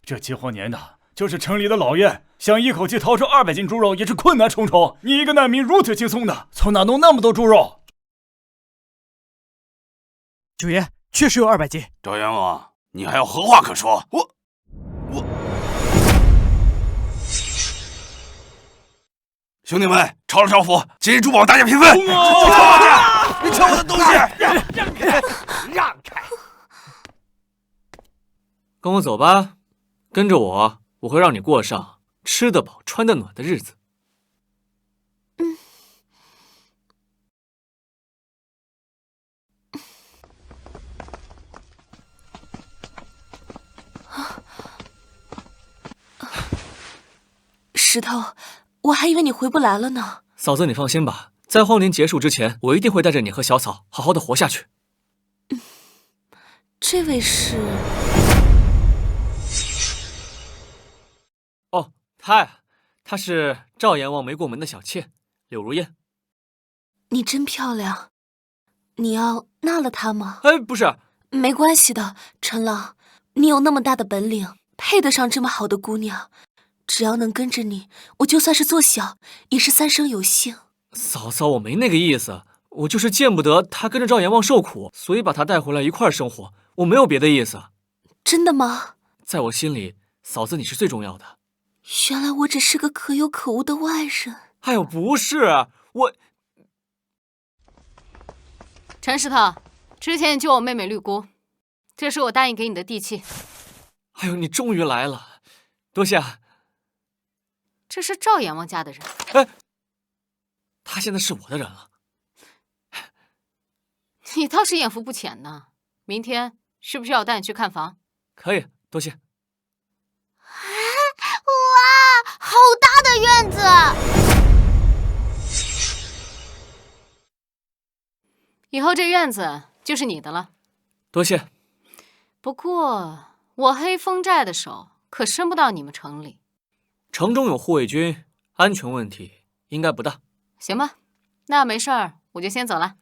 这几荒年的，就是城里的老爷想一口气掏出200斤猪肉也是困难重重。你一个难民如此轻松的，从哪弄那么多猪肉？九爷，确实有200斤。赵阎王，你还有何话可说？我。兄弟们，抄了赵府，今日珠宝大家平分。你抢我的东西！让开！让开！跟我走吧，跟着我，我会让你过上吃得饱、穿得暖的日子。石头，我还以为你回不来了呢。嫂子，你放心吧，在荒年结束之前，我一定会带着你和小草好好的活下去。这位是……哦，她是赵阎王没过门的小妾柳如烟。你真漂亮，你要纳了她吗？哎，不是，没关系的，陈郎，你有那么大的本领，配得上这么好的姑娘。只要能跟着你，我就算是做小，也是3生有幸。嫂嫂，我没那个意思，我就是见不得她跟着赵阎王受苦，所以把她带回来一块儿生活，我没有别的意思。真的吗？在我心里，嫂子你是最重要的。原来我只是个可有可无的外人。哎呦，不是我。陈石头，之前你救我妹妹绿姑，这是我答应给你的地契。哎呦，你终于来了，多谢。这是赵阎王家的人。哎，他现在是我的人了。你倒是眼福不浅呢。明天是不是要带你去看房？可以，多谢。哇，好大的院子！以后这院子就是你的了。多谢。不过我黑风寨的手可伸不到你们城里。城中有护卫军，安全问题应该不大。行吧，那没事儿，我就先走了。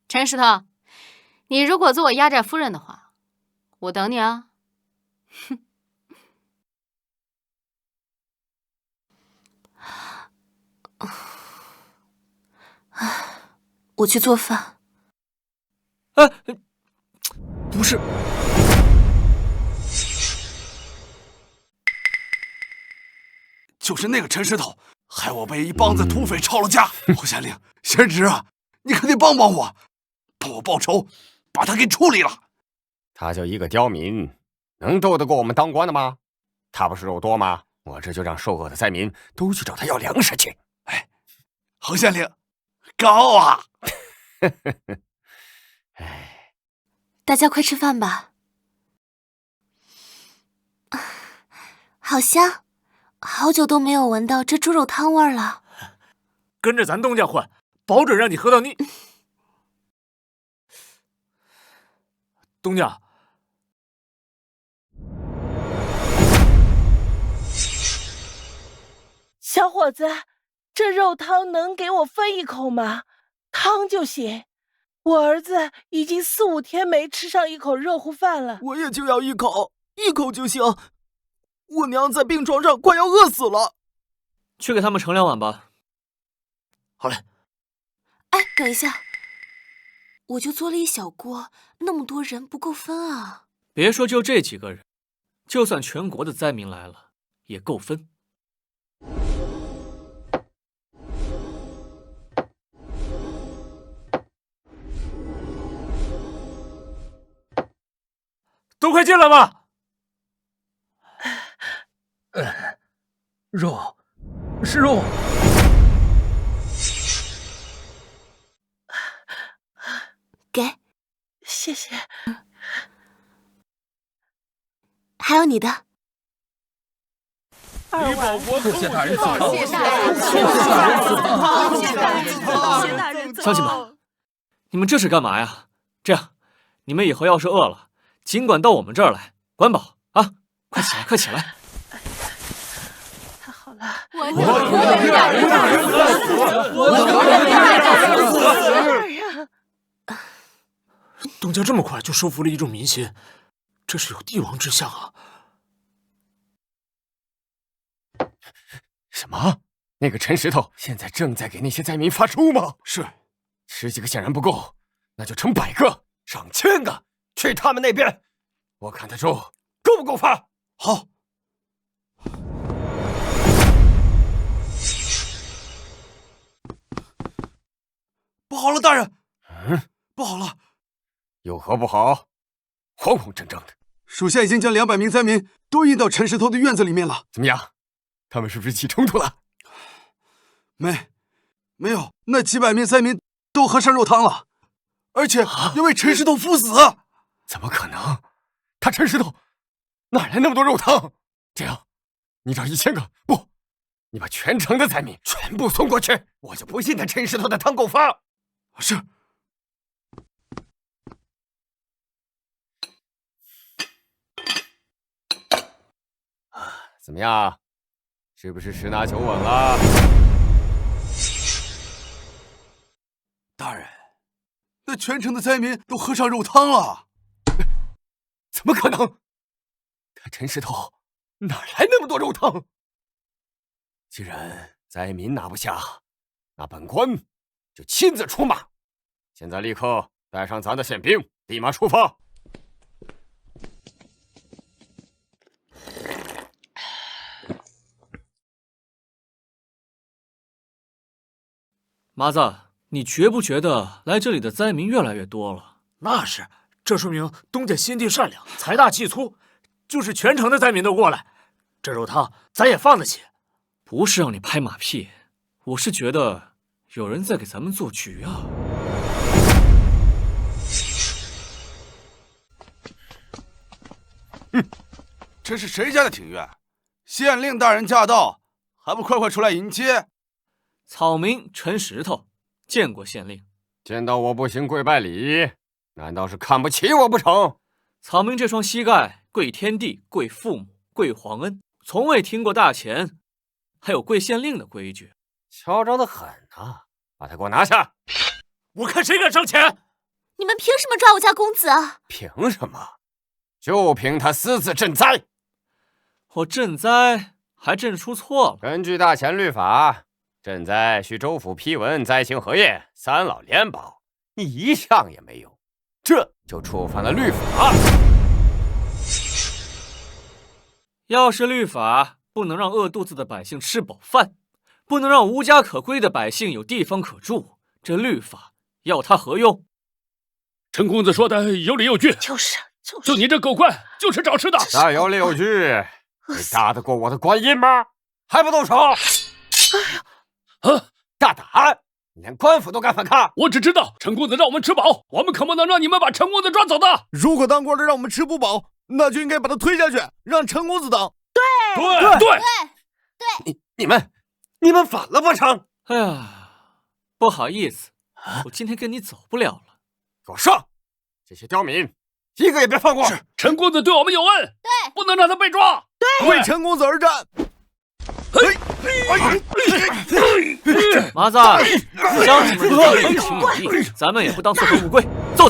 陈石头，你如果做我压寨夫人的话，我等你啊。我去做饭。哎，不是，就是那个陈石头，害我被一帮子土匪抄了家。侯县令，贤侄啊，你可得帮帮我，帮我报仇，把他给处理了。他就一个刁民，能斗得过我们当官的吗？他不是肉多吗？我这就让受饿的灾民都去找他要粮食去。哎，侯县令，高啊！哎，大家快吃饭吧。好香，好久都没有闻到这猪肉汤味儿了。跟着咱东家混，保准让你喝到腻。东家，小伙子，这肉汤能给我分一口吗？汤就行。我儿子已经4、5天没吃上一口热乎饭了。我也就要一口，一口就行。我娘在病床上快要饿死了。去给他们盛2碗吧。好嘞。哎，等一下，我就做了一小锅，那么多人不够分啊。别说就这几个人，就算全国的灾民来了，也够分。都快进来吧。肉，是肉。给，谢谢。还有你的。2碗。谢大人赐汤。谢大人赐汤。谢大人赐汤。谢大人赐汤。乡亲们，你们这是干嘛呀？这样，你们以后要是饿了，尽管到我们这儿来管饱啊！快起来，快起来！太好了，我等着大人死，我等着大人死。东家这么快就收服了一众民心，这是有帝王之相啊！什么？那个陈石头现在正在给那些灾民发粥吗？是，10几个显然不够，那就成100个、上千个，去他们那边。我看他粥够不够发？好。不好了，大人！不好了！有何不好？慌慌张张的。属下已经将200名灾民都运到陈石头的院子里面了。怎么样？他们是不是起冲突了？没有，那几百名灾民都喝上肉汤了，而且要为陈石头赴死。怎么可能？他陈石头哪来那么多肉汤？这样，你找1000个，不，你把全城的灾民全部送过去，我就不信他陈石头的汤够发。是。怎么样？是不是十拿9稳了？大人，那全城的灾民都喝上肉汤了。怎么可能？他陈石头哪来那么多肉汤？既然灾民拿不下，那本官就亲自出马。现在立刻带上咱的宪兵，立马出发。麻子，你觉不觉得来这里的灾民越来越多了？那是，这说明东家心地善良，财大气粗，就是全城的灾民都过来，这肉汤咱也放得起。不是让你拍马屁，我是觉得有人在给咱们做局啊。这是谁家的庭院？县令大人驾到，还不快快出来迎接？草民陈石头，见过县令。见到我不行跪拜礼，难道是看不起我不成？草民这双膝盖跪天地，跪父母，跪皇恩，从未听过大钱，还有跪县令的规矩，嚣张的很啊！把他给我拿下！我看谁敢上前！你们凭什么抓我家公子啊？凭什么？就凭他私自赈灾。我赈灾还赈出错了。根据大钱律法，赈灾需州府批文，灾情核验，3老联保，你一项也没有，这就触犯了律法。要是律法不能让饿肚子的百姓吃饱饭，不能让无家可归的百姓有地方可住，这律法要它何用？陈公子说的有理有据。就是，就你这狗官，就是找吃的。再有6句，你打得过我的观音吗？还不动手！大胆！连官府都敢反抗！我只知道陈公子让我们吃饱，我们可不能让你们把陈公子抓走的。如果当官的让我们吃不饱，那就应该把他推下去，让陈公子当。对，你们反了不成？哎呀，不好意思，我今天跟你走不了了。给我上！这些刁民，一个也别放过！是，陈公子对我们有恩，对，不能让他被抓。对，为陈公子而战。麻子，乡亲们对咱们有情有义，咱们也不当缩头乌龟，揍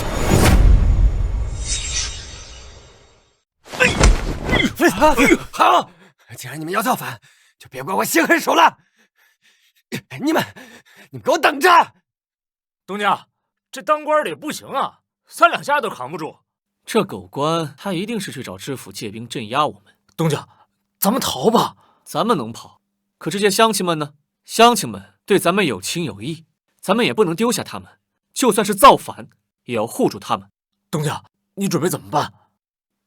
他！好，既然你们要造反，就别怪我心狠手辣。你们给我等着！东家，这当官的也不行啊，3两下都扛不住。这狗官他一定是去找知府借兵镇压我们。东家，咱们逃吧。咱们能跑，可这些乡亲们呢？乡亲们对咱们有情有义，咱们也不能丢下他们。就算是造反，也要护住他们。东家，你准备怎么办？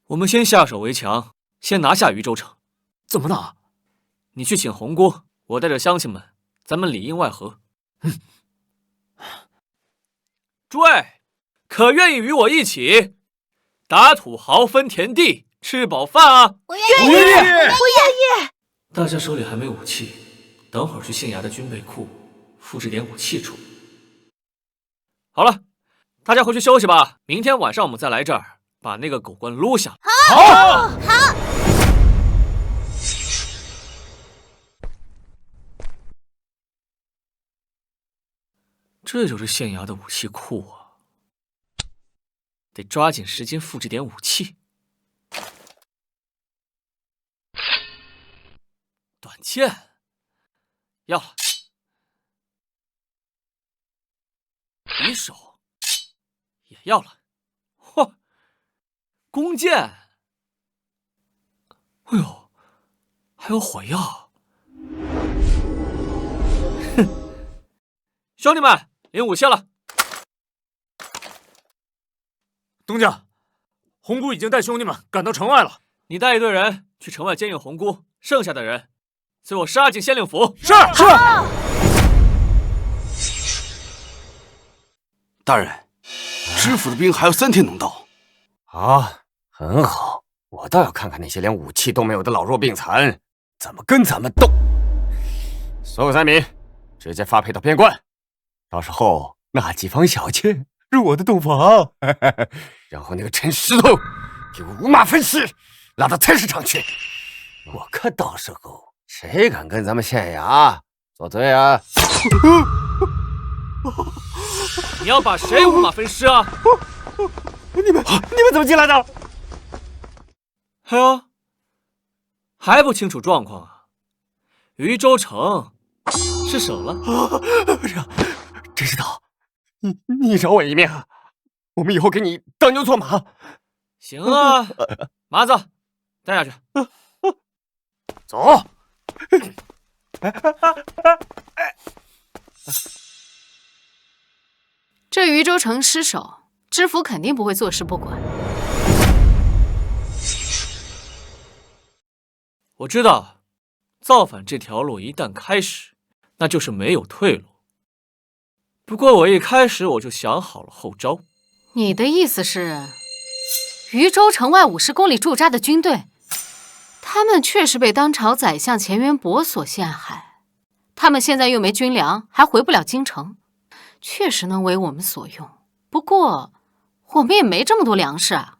我们先下手为强，先拿下渝州城。怎么拿？你去请红姑，我带着乡亲们，咱们里应外合。诸位，可愿意与我一起打土豪分田地，吃饱饭啊？我愿意。大家手里还没武器，等会儿去县衙的军备库复制点武器出。好了，大家回去休息吧。明天晚上我们再来这儿，把那个狗官撸下。好。这就是县衙的武器库啊，得抓紧时间复制点武器。短剑要了，匕首也要了，嚯，弓箭，哎呦，还有火药。哼，兄弟们，领武器了。东家，红姑已经带兄弟们赶到城外了。你带一队人去城外接应红姑，剩下的人随我杀进县令府。是。大人，知府的兵还有3天能到。啊，很好，我倒要看看那些连武器都没有的老弱病残怎么跟咱们斗。所有灾民直接发配到边关，到时候那几房小妾入我的洞房，然后那个陈石头给我五马分尸，拉到菜市场去。我看到时候谁敢跟咱们县衙作对啊？你要把谁五马分尸啊？你们怎么进来的？哎呀，还不清楚状况啊？渝州城失守了。陈师头，你饶我一命，我们以后给你当牛做马。行啊，麻子，带下去。走。这渝州城失守，知府肯定不会坐视不管。我知道，造反这条路一旦开始，那就是没有退路。不过我一开始我就想好了后招。你的意思是，渝州城外50公里驻扎的军队，他们确实被当朝宰相钱元博所陷害，他们现在又没军粮，还回不了京城，确实能为我们所用。不过，我们也没这么多粮食啊。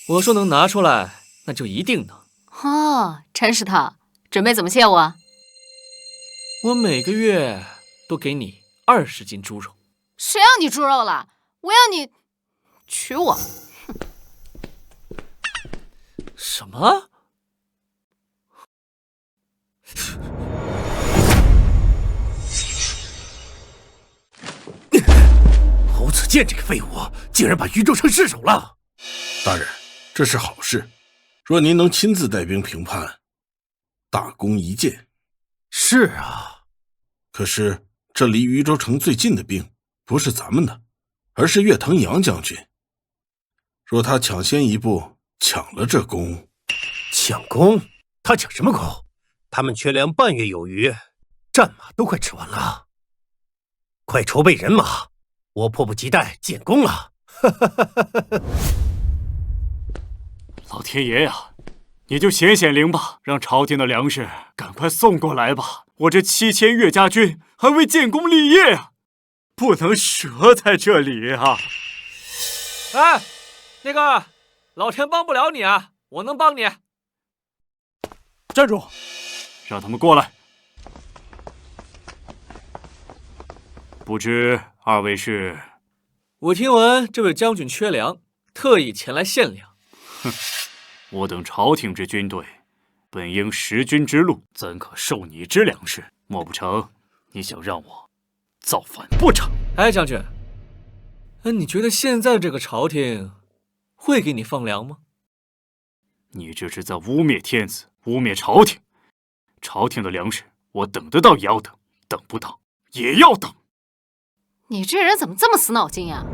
我说能拿出来，那就一定能。哦，陈石头，准备怎么谢我？我每个月都给你20斤猪肉。谁要你猪肉了？我要你娶我。什么？侯子健这个废物，竟然把渝州城失守了！大人，这是好事。若您能亲自带兵平叛，大功一件。是啊，可是这离渝州城最近的兵不是咱们的，而是岳腾阳将军。说他抢先一步抢了这功。抢功？他抢什么功？他们缺粮半月有余，战马都快吃完了，快筹备人马，我迫不及待建功了。老天爷呀，你就显显灵吧，让朝廷的粮食赶快送过来吧！我这7000岳家军还未建功立业啊，不能折在这里啊！哎，那个，老田帮不了你啊，我能帮你。站住！让他们过来。不知二位是？我听闻这位将军缺粮，特意前来献粮。哼，我等朝廷之军队，本应食君之禄，怎可受你之粮食？莫不成你想让我造反不成？哎，将军，你觉得现在这个朝廷会给你放粮吗？你这是在污蔑天子，污蔑朝廷。朝廷的粮食，我等得到也要等，等不到也要等。你这人怎么这么死脑筋呀？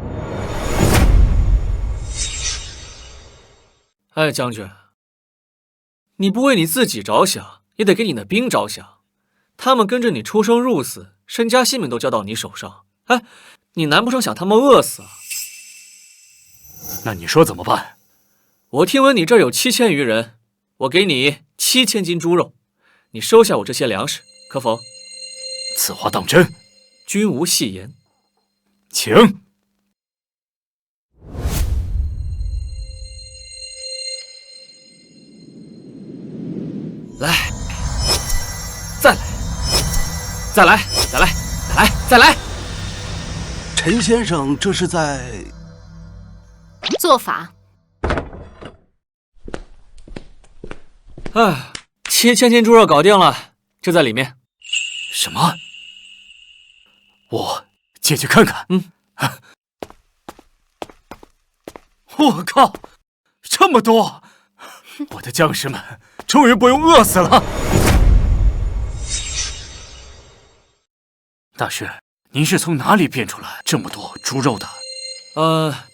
哎，将军，你不为你自己着想，也得给你的兵着想。他们跟着你出生入死，身家性命都交到你手上。哎，你难不成想他们饿死啊？那你说怎么办？我听闻你这儿有7000余人，我给你7000斤猪肉，你收下我这些粮食，可否？此话当真？君无戏言。请。来，再来，再来，再来，再来，再来！陈先生，这是在做法。哎，7000斤猪肉搞定了，就在里面。什么？我进去看看。我靠，这么多！我的将士们终于不用饿死了。大师，您是从哪里变出来这么多猪肉的？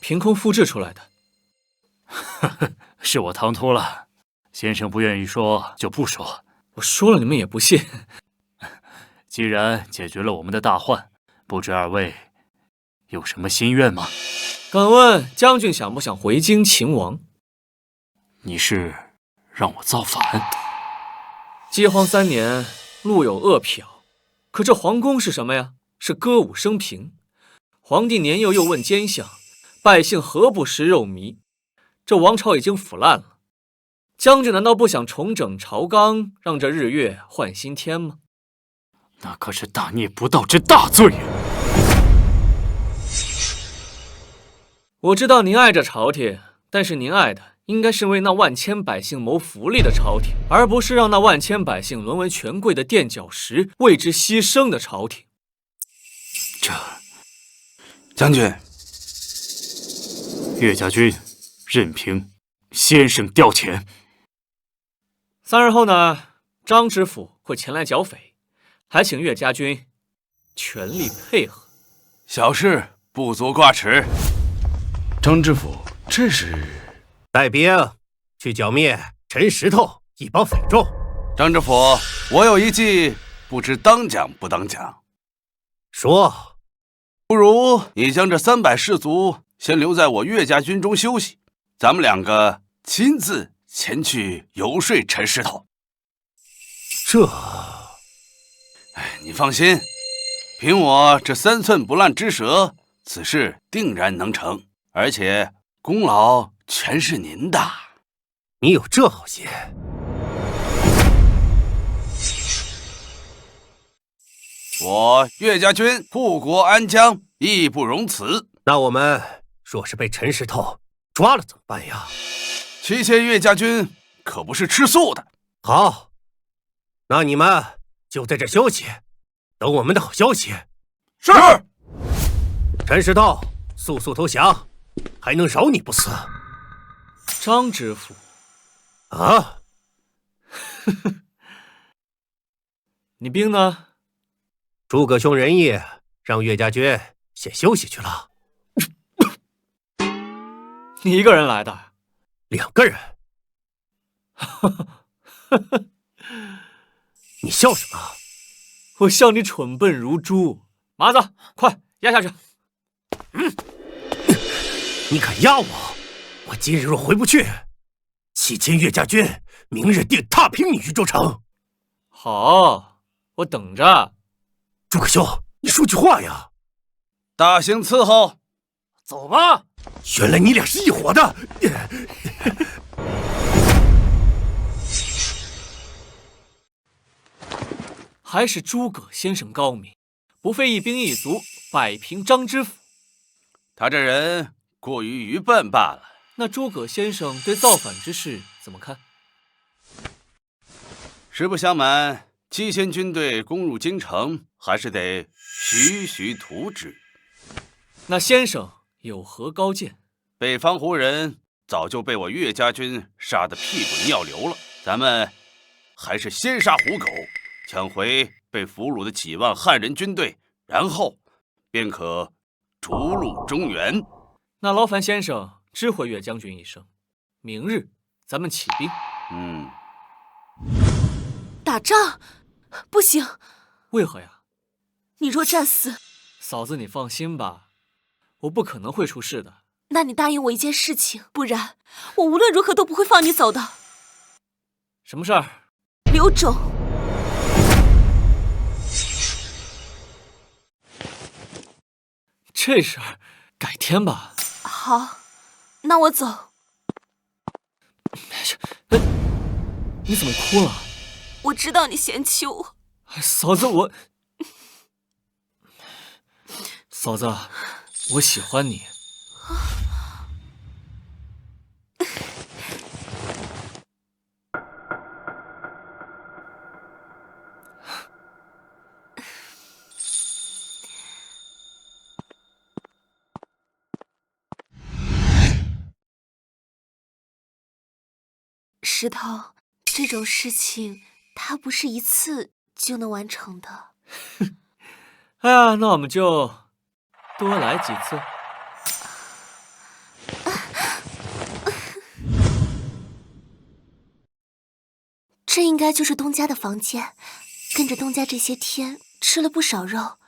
凭空复制出来的。是我唐突了。先生不愿意说就不说，我说了你们也不信。既然解决了我们的大患，不知二位有什么心愿吗？敢问将军想不想回京勤王？你是让我造反？饥荒3年，路有饿殍，可这皇宫是什么呀？是歌舞升平。皇帝年幼又问奸相，百姓何不食肉糜？这王朝已经腐烂了。将军难道不想重整朝纲，让这日月换新天吗？那可是大逆不道之大罪呀！我知道您爱着朝廷，但是您爱的应该是为那万千百姓谋福利的朝廷，而不是让那万千百姓沦为权贵的垫脚石，为之牺牲的朝廷。这，将军，岳家军任凭先生调遣。3日后呢，张知府会前来剿匪，还请岳家军全力配合。小事不足挂齿。张知府，这是带兵去剿灭陈石头一帮匪众。张知府，我有一计，不知当讲不当讲。说，不如你将这300士卒先留在我岳家军中休息，咱们2个亲自前去游说陈石头。你放心，凭我这3寸不烂之舌，此事定然能成，而且功劳全是您的。你有这好心？我岳家军护国安疆，义不容辞。那我们若是被陈石头抓了怎么办呀？7000岳家军可不是吃素的。好，那你们就在这休息，等我们的好消息。是。陈石头速速投降，还能饶你不死。张知府，啊，你兵呢？诸葛兄仁义，让岳家军先休息去了。你一个人来的？2个人。你笑什么？我笑你蠢笨如猪。麻子，快压下去。你敢压我？我今日若回不去，7000岳家军明日定踏平你禹州城。好，我等着。诸葛兄，你说句话呀！大行伺候。走吧。原来你俩是一伙的。还是诸葛先生高明，不费一兵一卒摆平张知府。他这人过于愚笨罢了。那诸葛先生对造反之事怎么看？实不相瞒，7000军队攻入京城，还是得徐徐图之。那先生有何高见？北方胡人早就被我岳家军杀得屁滚尿流了，咱们还是先杀虎狗，抢回被俘虏的几万汉人军队，然后便可逐鹿中原。那劳烦先生知会岳将军一声，明日咱们起兵。打仗？不行。为何呀？你若战死，嫂子你放心吧，我不可能会出事的。那你答应我一件事情，不然我无论如何都不会放你走的。什么事儿？刘种。这事儿改天吧。好，那我走。你怎么哭了？我知道你嫌弃我。嫂子，嫂子，我喜欢你。石头，这种事情它不是一次就能完成的。哎呀，那我们就多来几次。这应该就是东家的房间，跟着东家这些天吃了不少肉，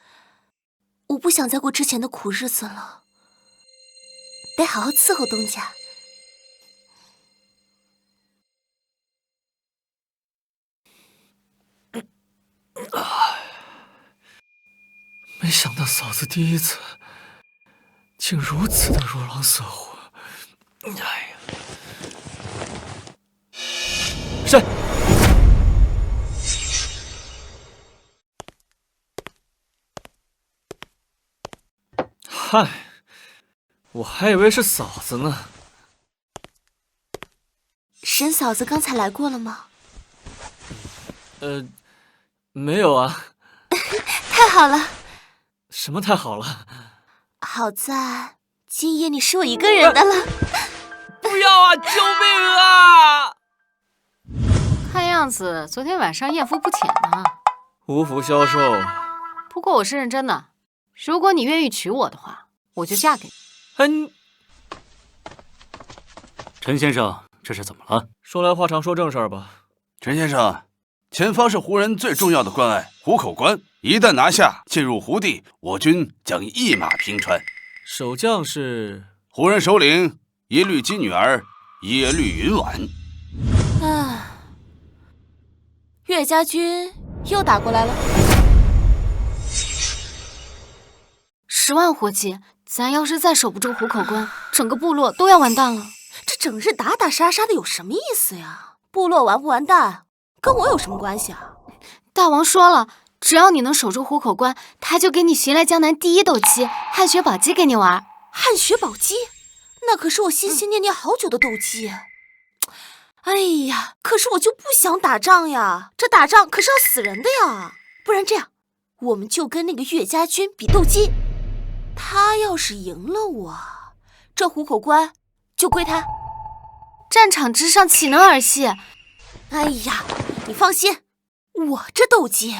我不想再过之前的苦日子了，得好好伺候东家。没想到嫂子第一次竟如此的如狼似虎。哎呀，谁？嗨，我还以为是嫂子呢。沈嫂子刚才来过了吗？没有啊。太好了。什么太好了？好在今夜你是我一个人的了。不要啊！救命啊！看样子昨天晚上艳福不浅呢。无福消受。不过我是认真的，如果你愿意娶我的话，我就嫁给你。陈先生，这是怎么了？说来话长，说正事儿吧。陈先生，前方是胡人最重要的关隘虎口关，一旦拿下，进入胡地，我军将一马平川。守将是胡人首领耶律基女儿耶律云婉。岳家军又打过来了。10万火急，咱要是再守不住虎口关，整个部落都要完蛋了。这整日打打杀杀的有什么意思呀？部落完不完蛋，跟我有什么关系啊？大王说了，只要你能守住虎口关，他就给你寻来江南第一斗鸡汗血宝鸡给你玩。汗血宝鸡？那可是我心心念念好久的斗鸡。哎呀，可是我就不想打仗呀，这打仗可是要死人的呀。不然这样，我们就跟那个岳家军比斗鸡，他要是赢了我，这虎口关就归他。战场之上岂能儿戏？哎呀，你放心，我这斗鸡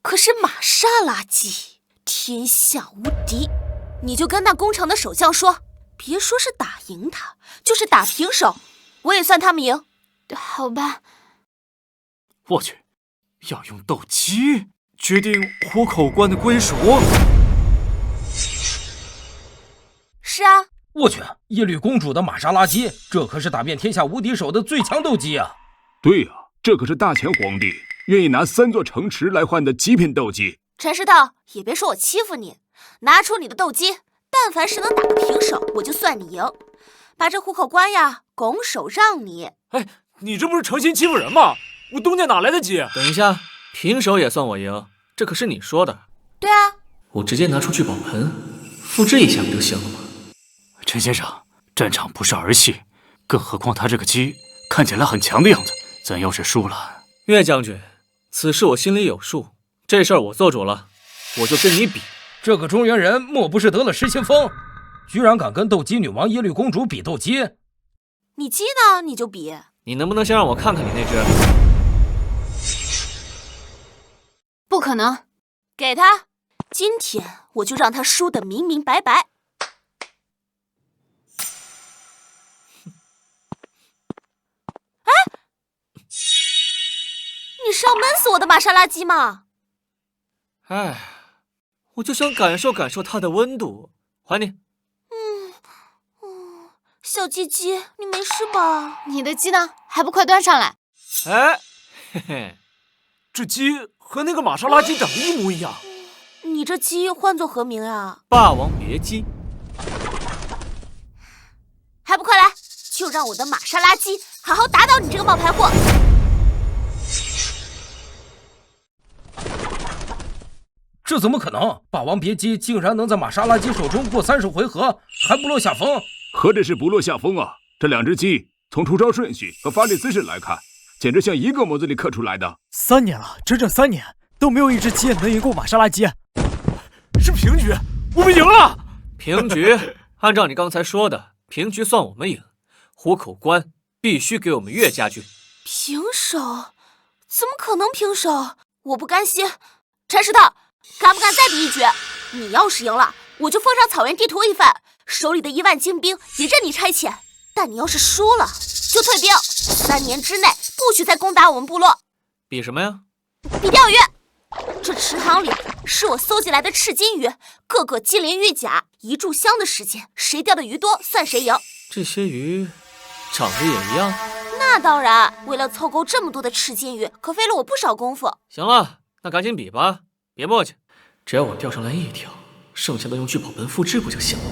可是玛莎拉鸡，天下无敌。你就跟那攻城的守将说，别说是打赢他，就是打平手，我也算他们赢。好吧。我去，要用斗鸡决定虎口关的归属？是啊。我去，耶律公主的玛莎拉姬，这可是打遍天下无敌手的最强斗鸡啊！对呀，这可是大前皇帝愿意拿3座城池来换的极品斗鸡。陈师道，也别说我欺负你，拿出你的斗鸡，但凡是能打个平手，我就算你赢，把这虎口关呀拱手让你。哎，你这不是诚心欺负人吗？我东家哪来的鸡？等一下，平手也算我赢，这可是你说的。对啊，我直接拿出聚宝盆，复制一下不就行了吗？陈先生，战场不是儿戏，更何况他这个鸡看起来很强的样子，咱要是输了……岳将军，此事我心里有数，这事儿我做主了，我就跟你比。这个中原人莫不是得了失心疯，居然敢跟斗鸡女王耶律公主比斗鸡？你鸡呢？你就比。你能不能先让我看看你那只？不可能，给他，今天我就让他输得明明白白。你是要闷死我的玛莎拉姬吗？哎，我就想感受感受它的温度，还你。小鸡鸡，你没事吧？你的鸡呢？还不快端上来！哎，嘿嘿，这鸡和那个玛莎拉姬长得一模一样。你这鸡唤作何名啊？霸王别姬。还不快来！就让我的玛莎拉姬好好打倒你这个冒牌货！这怎么可能？霸王别姬竟然能在玛莎拉姬手中过30回合，还不落下风？何止是不落下风啊！这2只鸡从出招顺序和发力姿势来看，简直像一个模子里刻出来的。3年了，整整3年都没有一只鸡能赢过玛莎拉姬。是平局，我们赢了！平局，按照你刚才说的，平局算我们赢。虎口关必须给我们岳家军。平手？怎么可能平手？我不甘心！陈石头，敢不敢再比一局？你要是赢了，我就封上草原地图一份，手里的1万精兵也任你差遣。但你要是输了，就退兵，3年之内不许再攻打我们部落。比什么呀？比钓鱼。这池塘里是我搜集来的赤金鱼，个个金鳞玉甲，一炷香的时间，谁钓的鱼多算谁赢。这些鱼长得也一样？那当然，为了凑够这么多的赤金鱼，可费了我不少功夫。行了，那赶紧比吧，别磨叽，只要我钓上来1条，剩下的用聚宝盆复制不就行了吗？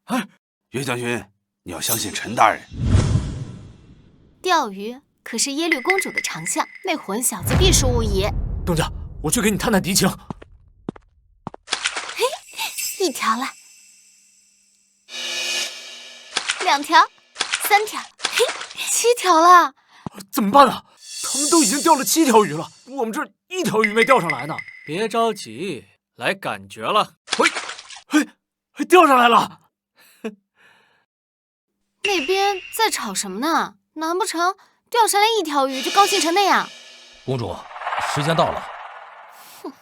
哎，岳将军，你要相信陈大人。钓鱼可是耶律公主的长项，那混小子必输无疑。东家，我去给你探探敌情。嘿，1条了，2条，3条，嘿，7条了。怎么办啊？他们都已经钓了7条鱼了，我们这1条鱼没钓上来呢。别着急，来感觉了。嘿，钓上来了。那边在吵什么呢？难不成钓上来1条鱼就高兴成那样？公主，时间到了。哼！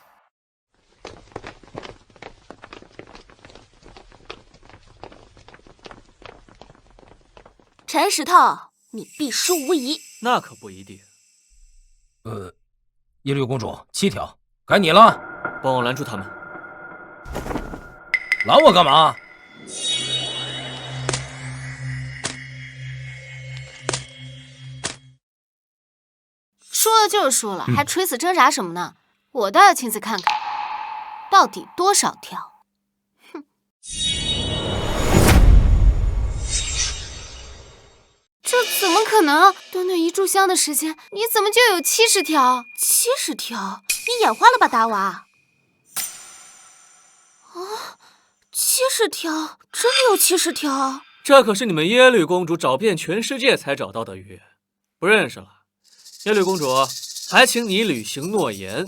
陈石头，你必输无疑。那可不一定。耶律公主，7条，该你了。帮我拦住他们。拦我干嘛？输了就是输了，还垂死挣扎什么呢？我倒要亲自看看，到底多少条？哼！这怎么可能？短短1炷香的时间，你怎么就有70条？70条？你眼花了吧，达娃？啊，70条，真的有70条？这可是你们耶律公主找遍全世界才找到的鱼，不认识了。耶律公主，还请你履行诺言。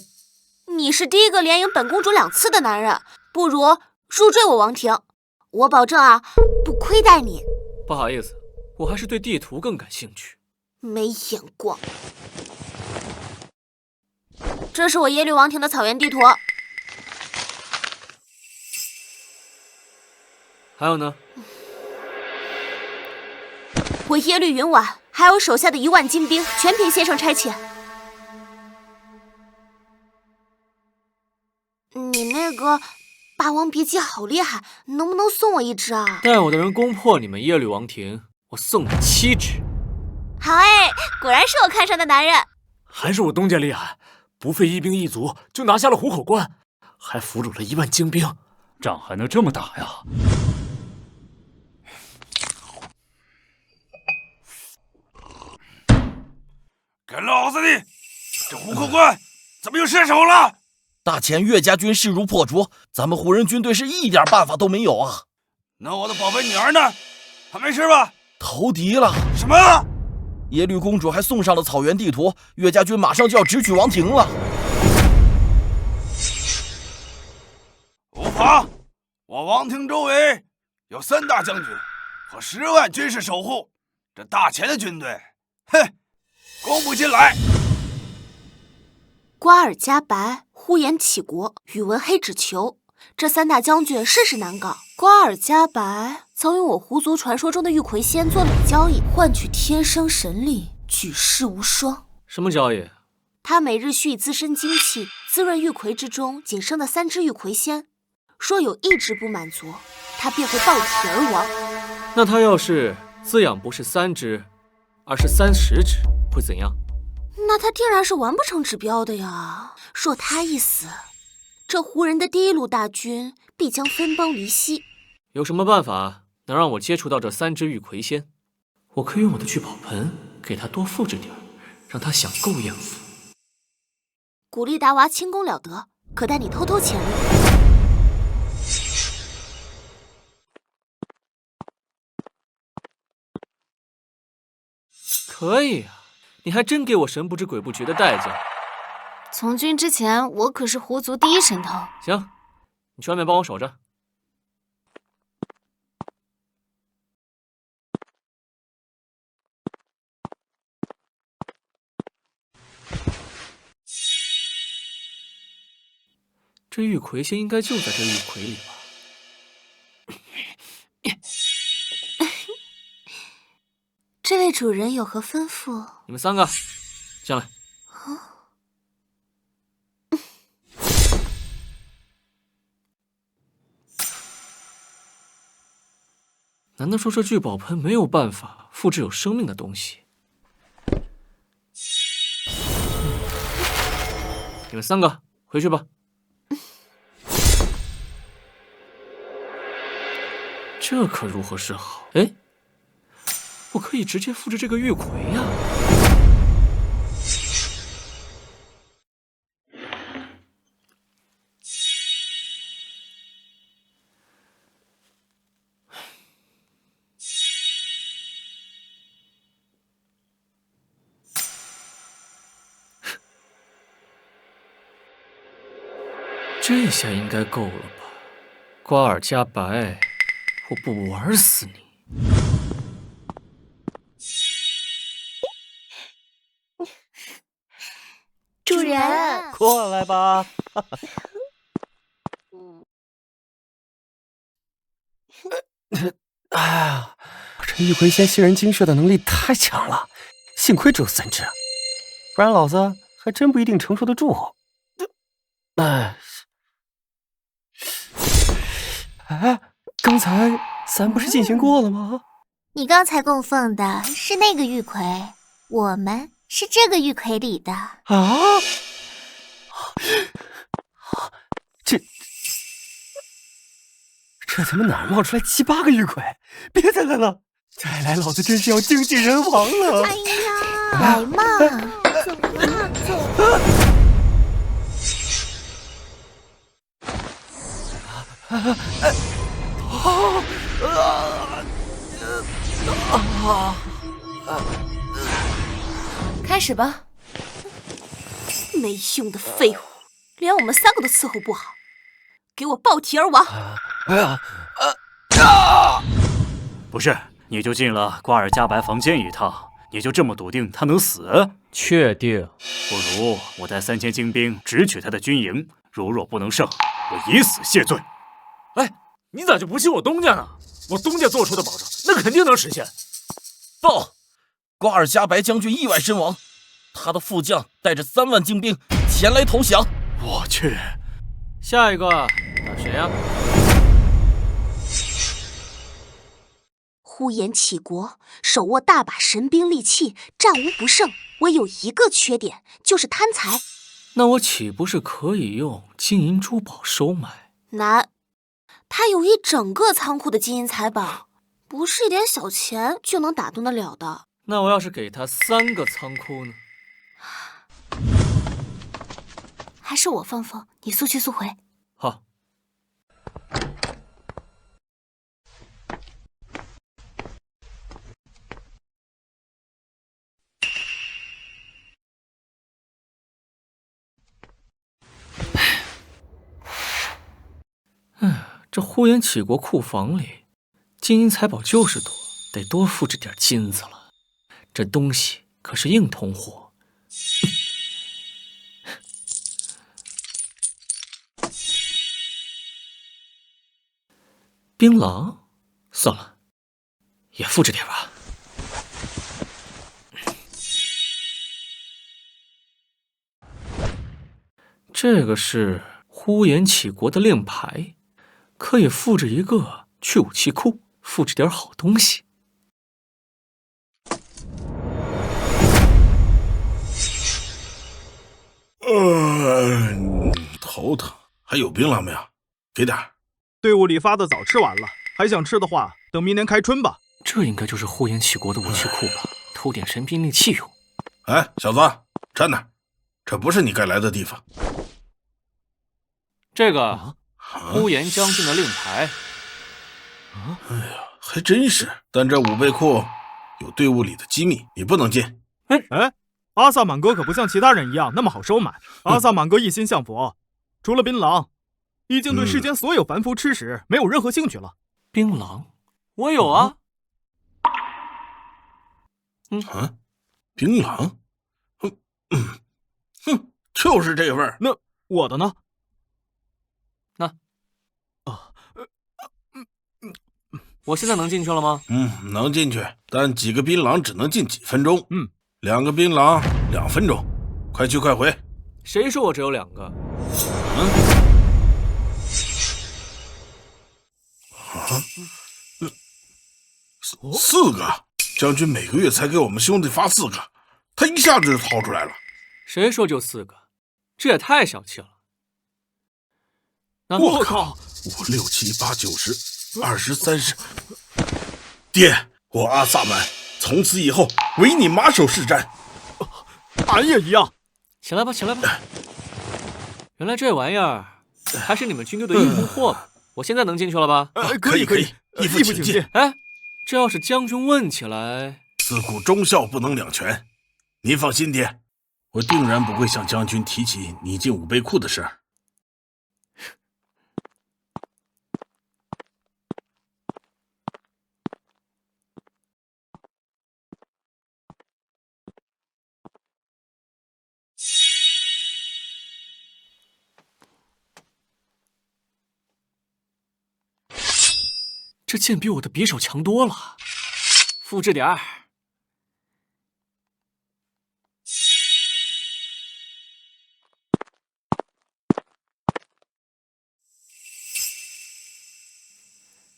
你是第一个连赢本公主2次的男人，不如入赘我王庭，我保证啊，不亏待你。不好意思，我还是对地图更感兴趣。没眼光。这是我耶律王庭的草原地图。还有呢？我耶律云婉还有手下的1万精兵，全凭先生差遣。你那个霸王别姬好厉害，能不能送我一只啊？带我的人攻破你们耶律王庭，我送你7只。好哎，果然是我看上的男人。还是我东家厉害，不费一兵一卒就拿下了虎口关，还俘虏了1万精兵，仗还能这么打呀？给老子的！这虎口关怎么又失守了？大前岳家军势如破竹，咱们胡人军队是一点办法都没有啊！那我的宝贝女儿呢？她没事吧？投敌了！什么？耶律公主还送上了草原地图，岳家军马上就要直取王庭了。无妨，我王庭周围有3大将军和10万军士守护，这大前的军队，哼，攻不进来。瓜尔佳白、呼延启国、宇文黑指求，这3大将军甚是难搞。瓜尔佳白曾与我狐族传说中的玉魁仙做了交易，换取天生神力，举世无双。什么交易？他每日需以自身精气滋润玉魁之中仅剩的3只玉魁仙，若有1只不满足，他便会爆体而亡。那他要是滋养不是3只，而是30只，会怎样？那他定然是完不成指标的呀！若他一死，这胡人的第1路大军必将分崩离析。有什么办法能让我接触到这3只玉魁仙？我可以用我的聚宝盆给他多复制点，让他享够艳福。古力达娃轻功了得，可带你偷偷潜入。可以啊，你还真给我神不知鬼不觉的代价。从军之前，我可是狐族第1神偷。行，你去外面帮我守着。这玉魁仙应该就在这玉魁里吧？这位主人有何吩咐？你们3个进来。难道说这聚宝盆没有办法复制有生命的东西？你们3个回去吧。这可如何是好？哎，我可以直接复制这个玉魁呀！这下应该够了吧？瓜尔佳白，我不玩死你！主人，过来吧。哎呀，这玉魁仙吸人精血的能力太强了，幸亏只有3只，不然老子还真不一定承受得住。哎，刚才咱不是进行过了吗？你刚才供奉的是那个玉魁，我们是这个玉魁里的。啊！这怎么哪儿冒出来7、8个玉魁？别再来了，再来老子真是要精尽人亡了！哎呀，来嘛，走嘛，走。开始吧。没用的废物，连我们3个都伺候不好，给我爆体而亡！不是，你就进了瓜尔佳白房间一趟，你就这么笃定他能死？确定。不如我带3000精兵直取他的军营，如若不能胜，我以死谢罪。哎，你咋就不信我东家呢？我东家做出的保证，那肯定能实现。报，瓜尔佳白将军意外身亡，他的副将带着3万精兵前来投降。我去，下一个打谁呀？呼延启国手握大把神兵利器，战无不胜，唯有一个缺点，就是贪财。那我岂不是可以用金银珠宝收买？难，他有一整个仓库的金银财宝，不是一点小钱就能打动得了的。那我要是给他3个仓库呢？还是我放风，你速去速回。好。这呼延启国库房里金银财宝就是多，得多复制点金子了。这东西可是硬通货。槟榔，算了，也复制点吧。这个是呼延启国的令牌。可以复制一个去武器库，复制点好东西。头疼，还有槟榔没有？给点。队伍里发的早吃完了，还想吃的话，等明年开春吧。这应该就是呼延启国的武器库吧？偷点神兵利器用。哎，小子，站那儿，这不是你该来的地方。这个。呼延将军的令牌。哎呀，还真是。但这武备库有队伍里的机密，你不能进。哎，阿萨满哥可不像其他人一样那么好收买。阿萨满哥一心向佛，除了槟榔，已经对世间所有凡夫吃食没有任何兴趣了。槟榔，我有啊。槟榔，就是这味儿。那我的呢？我现在能进去了吗？能进去，但几个槟榔只能进几分钟。2个槟榔2分钟，快去快回。谁说我只有2个？4个，将军每个月才给我们兄弟发4个，他一下子就掏出来了。谁说就4个？这也太小气了。我靠！5、6、7、8、9、10、20、30，爹，我阿萨满从此以后唯你马首是瞻。俺也一样。起来吧，起来吧。原来这玩意儿还是你们军队的硬通货吧？我现在能进去了吧？可以，义父请进。哎，这要是将军问起来，自古忠孝不能两全。您放心，爹，我定然不会向将军提起你进武备库的事儿。这剑比我的匕首强多了，复制点儿。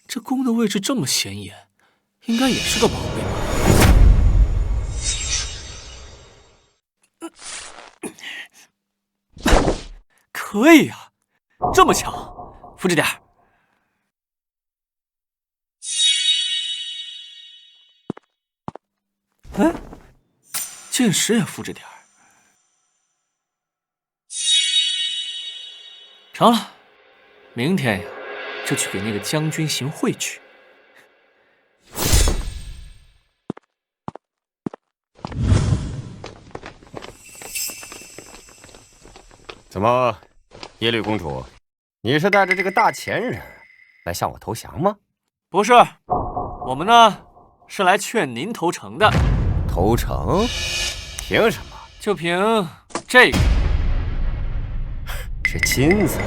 这弓的位置这么显眼，应该也是个宝贝吧？可以呀，这么强，复制点儿。哎，剑石也复制点儿，成了。明天呀，就去给那个将军行贿去。怎么，耶律公主，你是带着这个大前人来向我投降吗？不是，我们呢是来劝您投诚的。投诚？凭什么？就凭这个，是金子。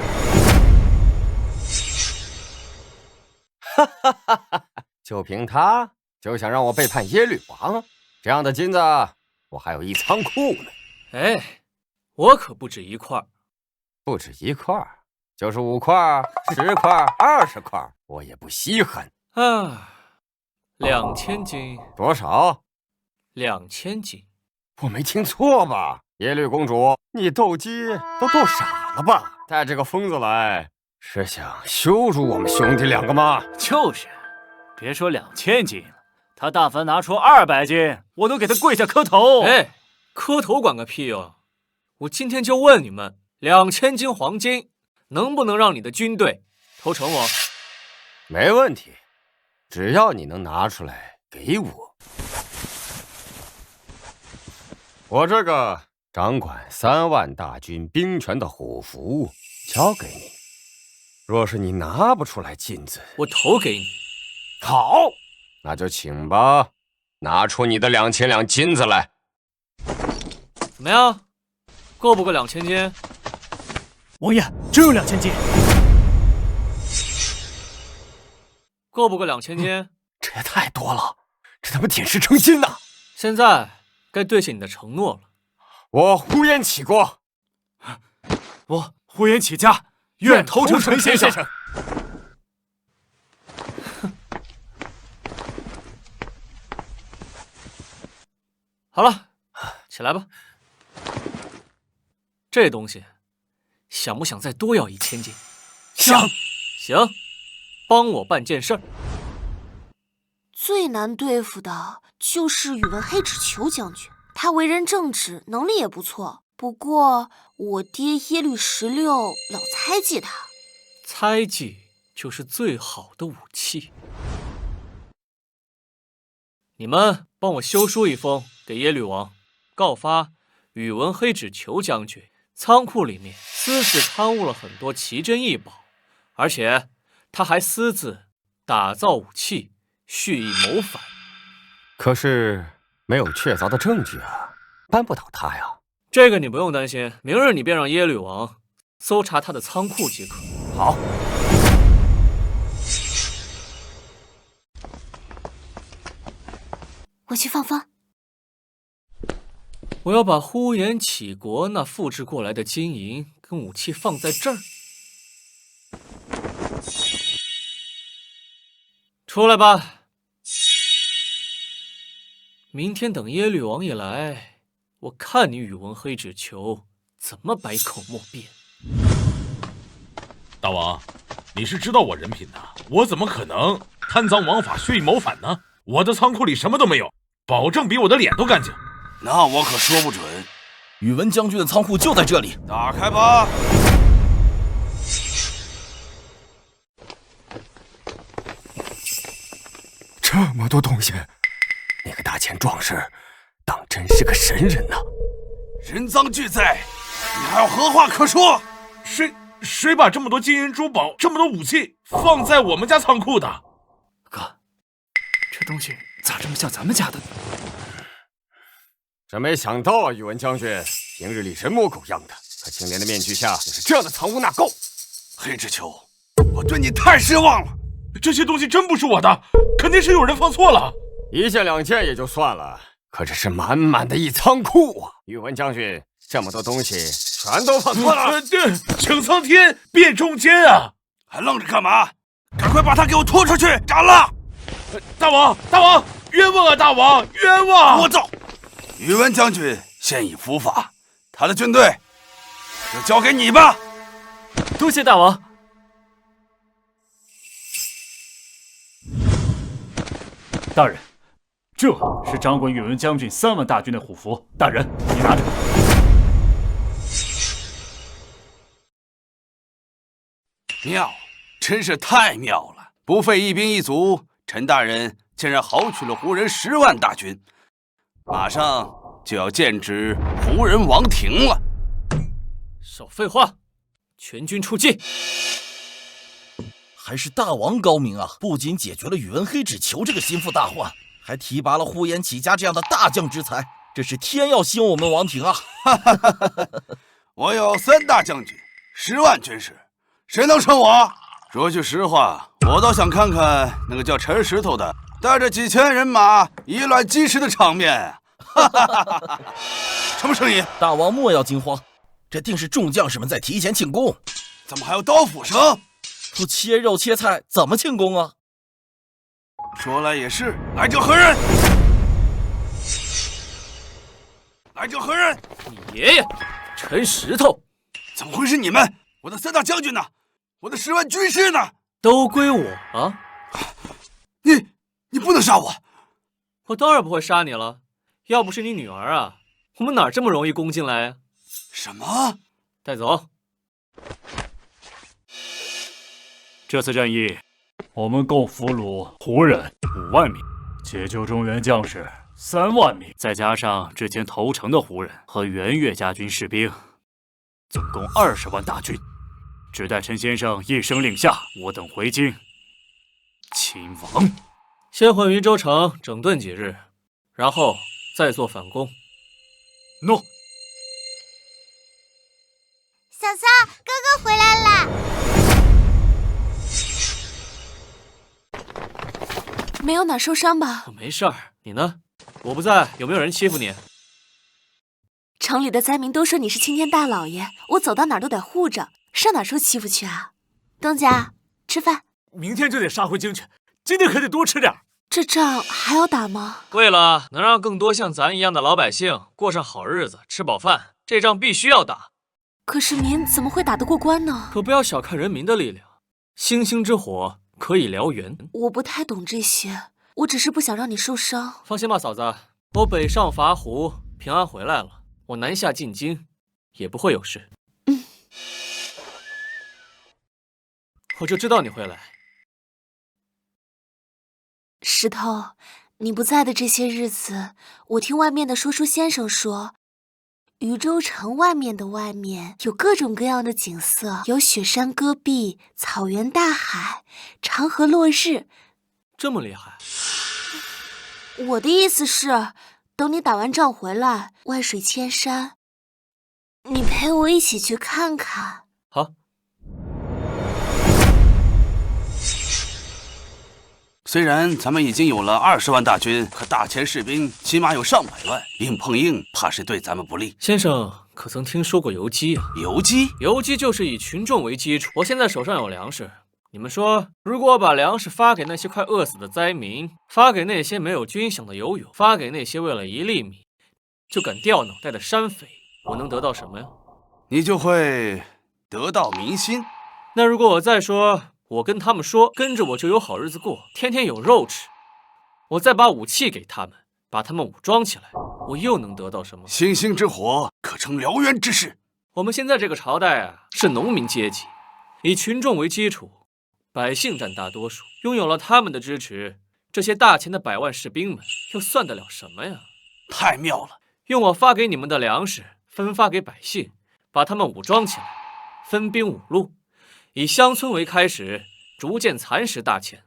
哈哈哈哈！就凭他就想让我背叛耶律王？这样的金子我还有一仓库呢。哎，我可不止一块，不止一块，就是5块、10块、20块，我也不稀罕。啊，2000斤。多少？2000斤。我没听错吧？耶律公主，你斗鸡都斗傻了吧？带这个疯子来，是想羞辱我们兄弟2个吗？就是，别说2000斤了，他但凡拿出200斤，我都给他跪下磕头。哎，磕头管个屁哦！我今天就问你们，2000斤黄金能不能让你的军队投诚我？没问题，只要你能拿出来给我。我这个掌管3万大军兵权的虎符交给你，若是你拿不出来金子，我投给你。好，那就请吧，拿出你的2000两金子来。怎么样，够不够2000斤？王爷，真有2000斤。够不够2000斤？这也太多了，这他妈点石成金呐！现在该兑现你的承诺了。我呼延启国，我呼延启家愿投诚陈先生。好了，起来吧。这东西想不想再多要1000斤？想。行，帮我办件事儿。最难对付的就是宇文黑指裘将军，他为人正直，能力也不错。不过我爹耶律16老猜忌他。猜忌就是最好的武器。你们帮我修书一封给耶律王，告发宇文黑指裘将军仓库里面私自贪污了很多奇珍异宝，而且他还私自打造武器，蓄意谋反。可是没有确凿的证据啊，扳不倒他呀。这个你不用担心，明日你便让耶律王搜查他的仓库即可。好。我去放风。我要把呼延启国那复制过来的金银跟武器放在这儿。出来吧。明天等耶律王一来，我看你宇文黑指裘怎么百口莫辩。大王，你是知道我人品的，我怎么可能贪赃枉法、蓄意谋反呢？我的仓库里什么都没有，保证比我的脸都干净。那我可说不准。宇文将军的仓库就在这里，打开吧。这么多东西，那个大钱壮士当真是个神人呐！人赃俱在，你还有何话可说？谁把这么多金银珠宝、这么多武器放在我们家仓库的？哥，这东西咋这么像咱们家的呢？真没想到啊，宇文将军平日里人模狗样的，可清廉的面具下就是这样的藏污纳垢。黑指裘，我对你太失望了。这些东西真不是我的，肯定是有人放错了。1件2件也就算了，可这是满满的一仓库啊！宇文将军，这么多东西全都放错了。请苍天辨中间啊！还愣着干嘛？赶快把他给我拖出去斩了！大王，冤枉啊！大王，冤枉！我走。宇文将军现已伏法，他的军队就交给你吧。多谢大王。大人，这是掌管宇文将军3万大军的虎符，大人你拿着。妙，真是太妙了！不费一兵一卒，陈大人竟然豪取了胡人10万大军，马上就要剑指胡人王庭了。少废话，全军出击！还是大王高明啊！不仅解决了宇文黑指裘这个心腹大患，还提拔了呼延启家这样的大将之才，这是天要兴我们王庭啊！我有3大将军，10万军士，谁能胜我？说句实话，我倒想看看那个叫陈石头的带着几千人马以卵击石的场面。哈哈哈哈哈！什么声音？大王莫要惊慌，这定是众将士们在提前庆功。怎么还有刀斧声？不切肉切菜，怎么庆功啊？说来也是，来者何人？来者何人？你爷爷，陈石头。怎么会是你们？我的3大将军呢？我的10万军士呢？都归我啊！你不能杀我！我当然不会杀你了。要不是你女儿啊，我们哪这么容易攻进来呀？什么？带走。这次战役，我们共俘虏胡人5万名，解救中原将士3万名，再加上之前投诚的胡人和原岳家军士兵，总共20万大军。只待陈先生一声令下，我等回京亲王。先回云州城整顿几日，然后再做反攻。诺。嫂嫂，哥哥回来啦！没有哪受伤吧？我没事儿，你呢？我不在，有没有人欺负你？城里的灾民都说你是青天大老爷，我走到哪儿都得护着，上哪受欺负去啊？东家，吃饭。明天就得杀回京去，今天可得多吃点。这仗还要打吗？为了能让更多像咱一样的老百姓过上好日子、吃饱饭，这仗必须要打。可是您怎么会打得过关呢？可不要小看人民的力量，星星之火可以燎原。我不太懂这些，我只是不想让你受伤。放心吧，嫂子，我北上伐胡，平安回来了，我南下进京，也不会有事。我就知道你会来。石头，你不在的这些日子，我听外面的说书先生说，禹州城外面的外面有各种各样的景色，有雪山戈壁、草原大海、长河落日。这么厉害？我的意思是，等你打完仗回来，万水千山，你陪我一起去看看。好。虽然咱们已经有了20万大军，可大前士兵起码有上百万，硬碰硬怕是对咱们不利。先生可曾听说过游击啊？游击？游击就是以群众为基础。我现在手上有粮食，你们说，如果我把粮食发给那些快饿死的灾民，发给那些没有军饷的游勇，发给那些为了1粒米就敢掉脑袋的山匪，我能得到什么呀？你就会得到民心。那如果我再说，我跟他们说，跟着我就有好日子过，天天有肉吃，我再把武器给他们，把他们武装起来，我又能得到什么？星星之火可成燎原之势。我们现在这个朝代啊，是农民阶级，以群众为基础，百姓占大多数，拥有了他们的支持，这些大钱的100万士兵们又算得了什么呀？太妙了！用我发给你们的粮食分发给百姓，把他们武装起来，分兵5路。以乡村为开始，逐渐蚕食大钱。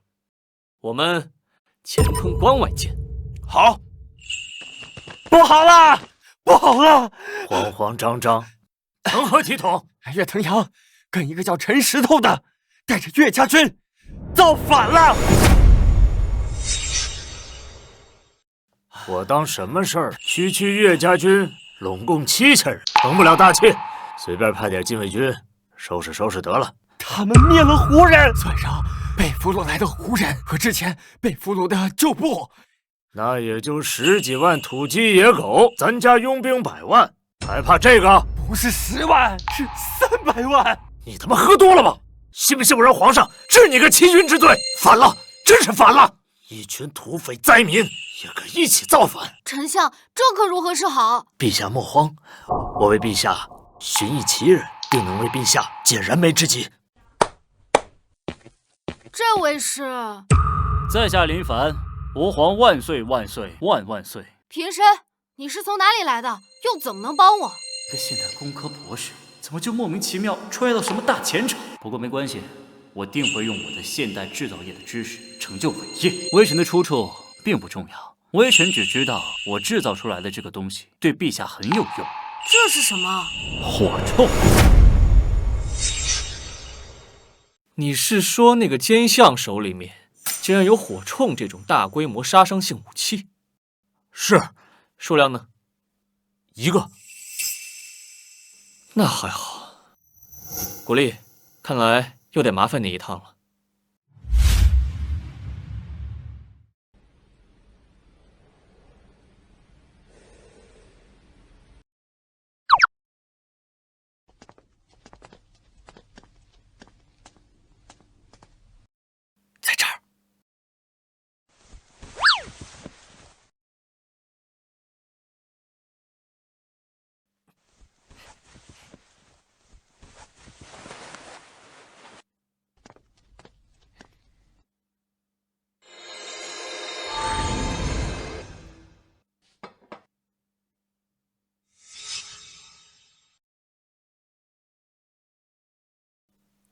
我们乾坤关外见。好。不好了，不好了！慌慌张张，成何体统？岳腾阳跟一个叫陈石头的，带着岳家军造反了。我当什么事儿？区区岳家军拢共7000人，成不了大器，随便派点禁卫军收拾收拾得了。他们灭了胡人，算上被俘虏来的胡人和之前被俘虏的旧部，那也就10几万土鸡野狗，咱家佣兵100万，还怕这个？不是10万，是300万！你他妈喝多了吧？信不信我让皇上治你个欺君之罪？反了，真是反了！一群土匪灾民也敢一起造反？丞相，这可如何是好？陛下莫慌，我为陛下寻一奇人，定能为陛下解燃眉之急。这位是在下林凡，吾皇万岁万岁万万岁！平身，你是从哪里来的？又怎么能帮我？个现代工科博士，怎么就莫名其妙穿越到什么大前程？不过没关系，我定会用我的现代制造业的知识成就伟业。微臣的出处并不重要，微臣只知道我制造出来的这个东西对陛下很有用。这是什么？火铳。你是说那个奸相手里面竟然有火铳这种大规模杀伤性武器？是。数量呢？1个。那还好。古力，看来又得麻烦你一趟了。在这儿。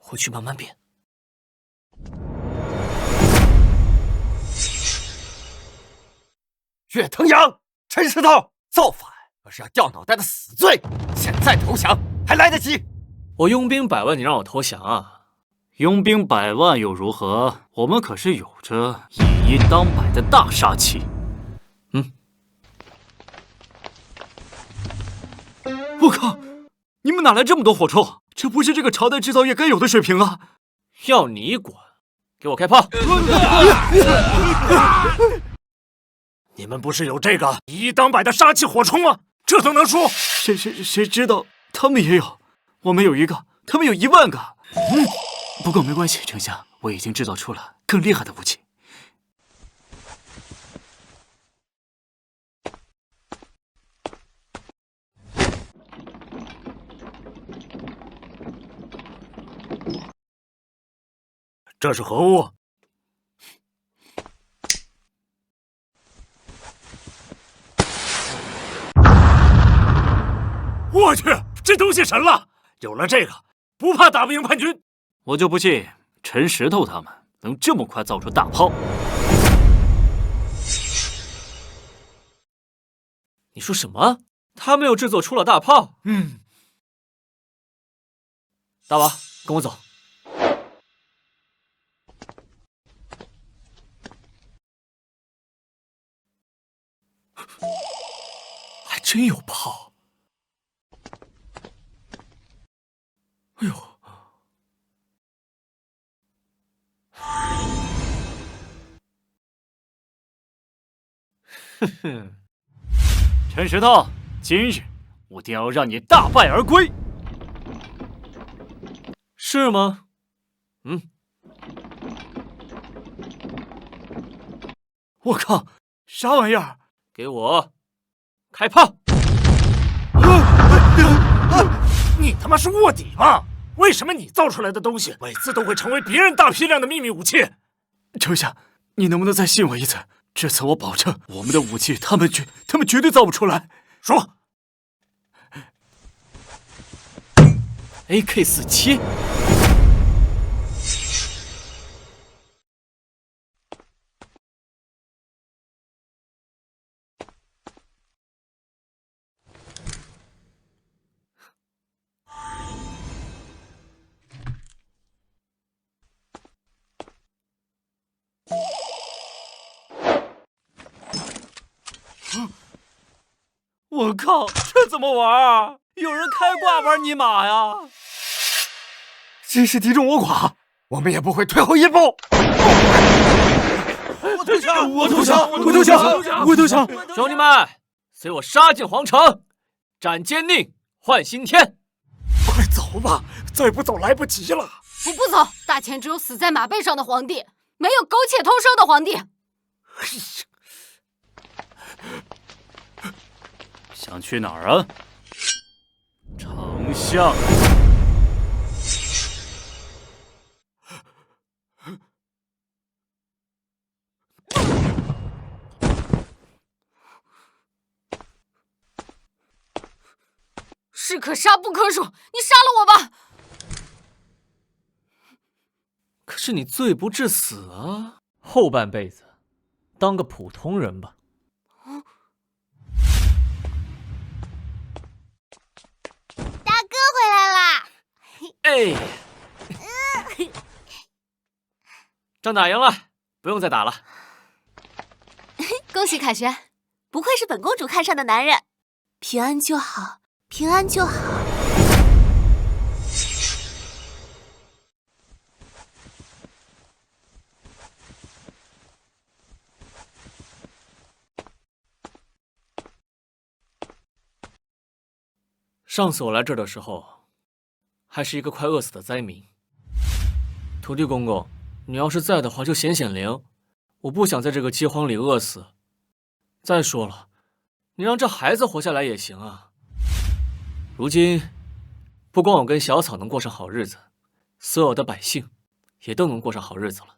回去慢慢变。岳腾阳、陈石头造反，可是要掉脑袋的死罪。现在投降还来得及。我拥兵100万，你让我投降啊？拥兵100万又如何？我们可是有着以一当百的大杀器。我靠！你们哪来这么多火铳？这不是这个朝代制造业该有的水平啊！要你管？给我开炮！你们不是有这个以一当百的杀气火铳吗？这都能输？谁知道他们也有？我们有1个，他们有1万个。不过没关系，丞相，我已经制造出了更厉害的武器。这是何物？我去，这东西神了！有了这个，不怕打不赢叛军。我就不信陈石头他们能这么快造出大炮。你说什么？他们又制作出了大炮？大娃，跟我走。还真有炮！哎呦！哼哼，陈石头，今日我定要让你大败而归。是吗？我靠，啥玩意儿？给我开炮！你他妈是卧底吗？为什么你造出来的东西每次都会成为别人大批量的秘密武器？丞相，你能不能再信我一次？这次我保证，我们的武器他们绝对造不出来。说。AK-47。我靠，这怎么玩啊？有人开挂玩尼玛呀！真是敌众我寡，我们也不会退后一步。我投降！我投降！我投降！我投降！兄弟们，随我杀进皇城，斩奸佞，换新天！快走吧，再不走来不及了。我不走，大前只有死在马背上的皇帝，没有苟且偷生的皇帝。想去哪儿啊？丞相。士可杀不可辱，你杀了我吧！可是你罪不至死啊，后半辈子当个普通人吧。大哥回来啦！哎，仗打赢了，不用再打了。恭喜凯旋，不愧是本公主看上的男人。平安就好，平安就好。上次我来这儿的时候，还是一个快饿死的灾民。土地公公，你要是在的话，就显显灵。我不想在这个饥荒里饿死。再说了，你让这孩子活下来也行啊。如今，不光我跟小草能过上好日子，所有的百姓也都能过上好日子了。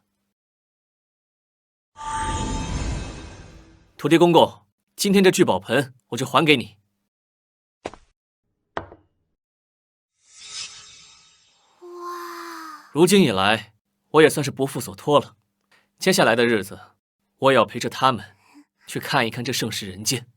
土地公公，今天这聚宝盆我就还给你。如今以来，我也算是不负所托了。接下来的日子，我也要陪着他们去看一看这盛世人间。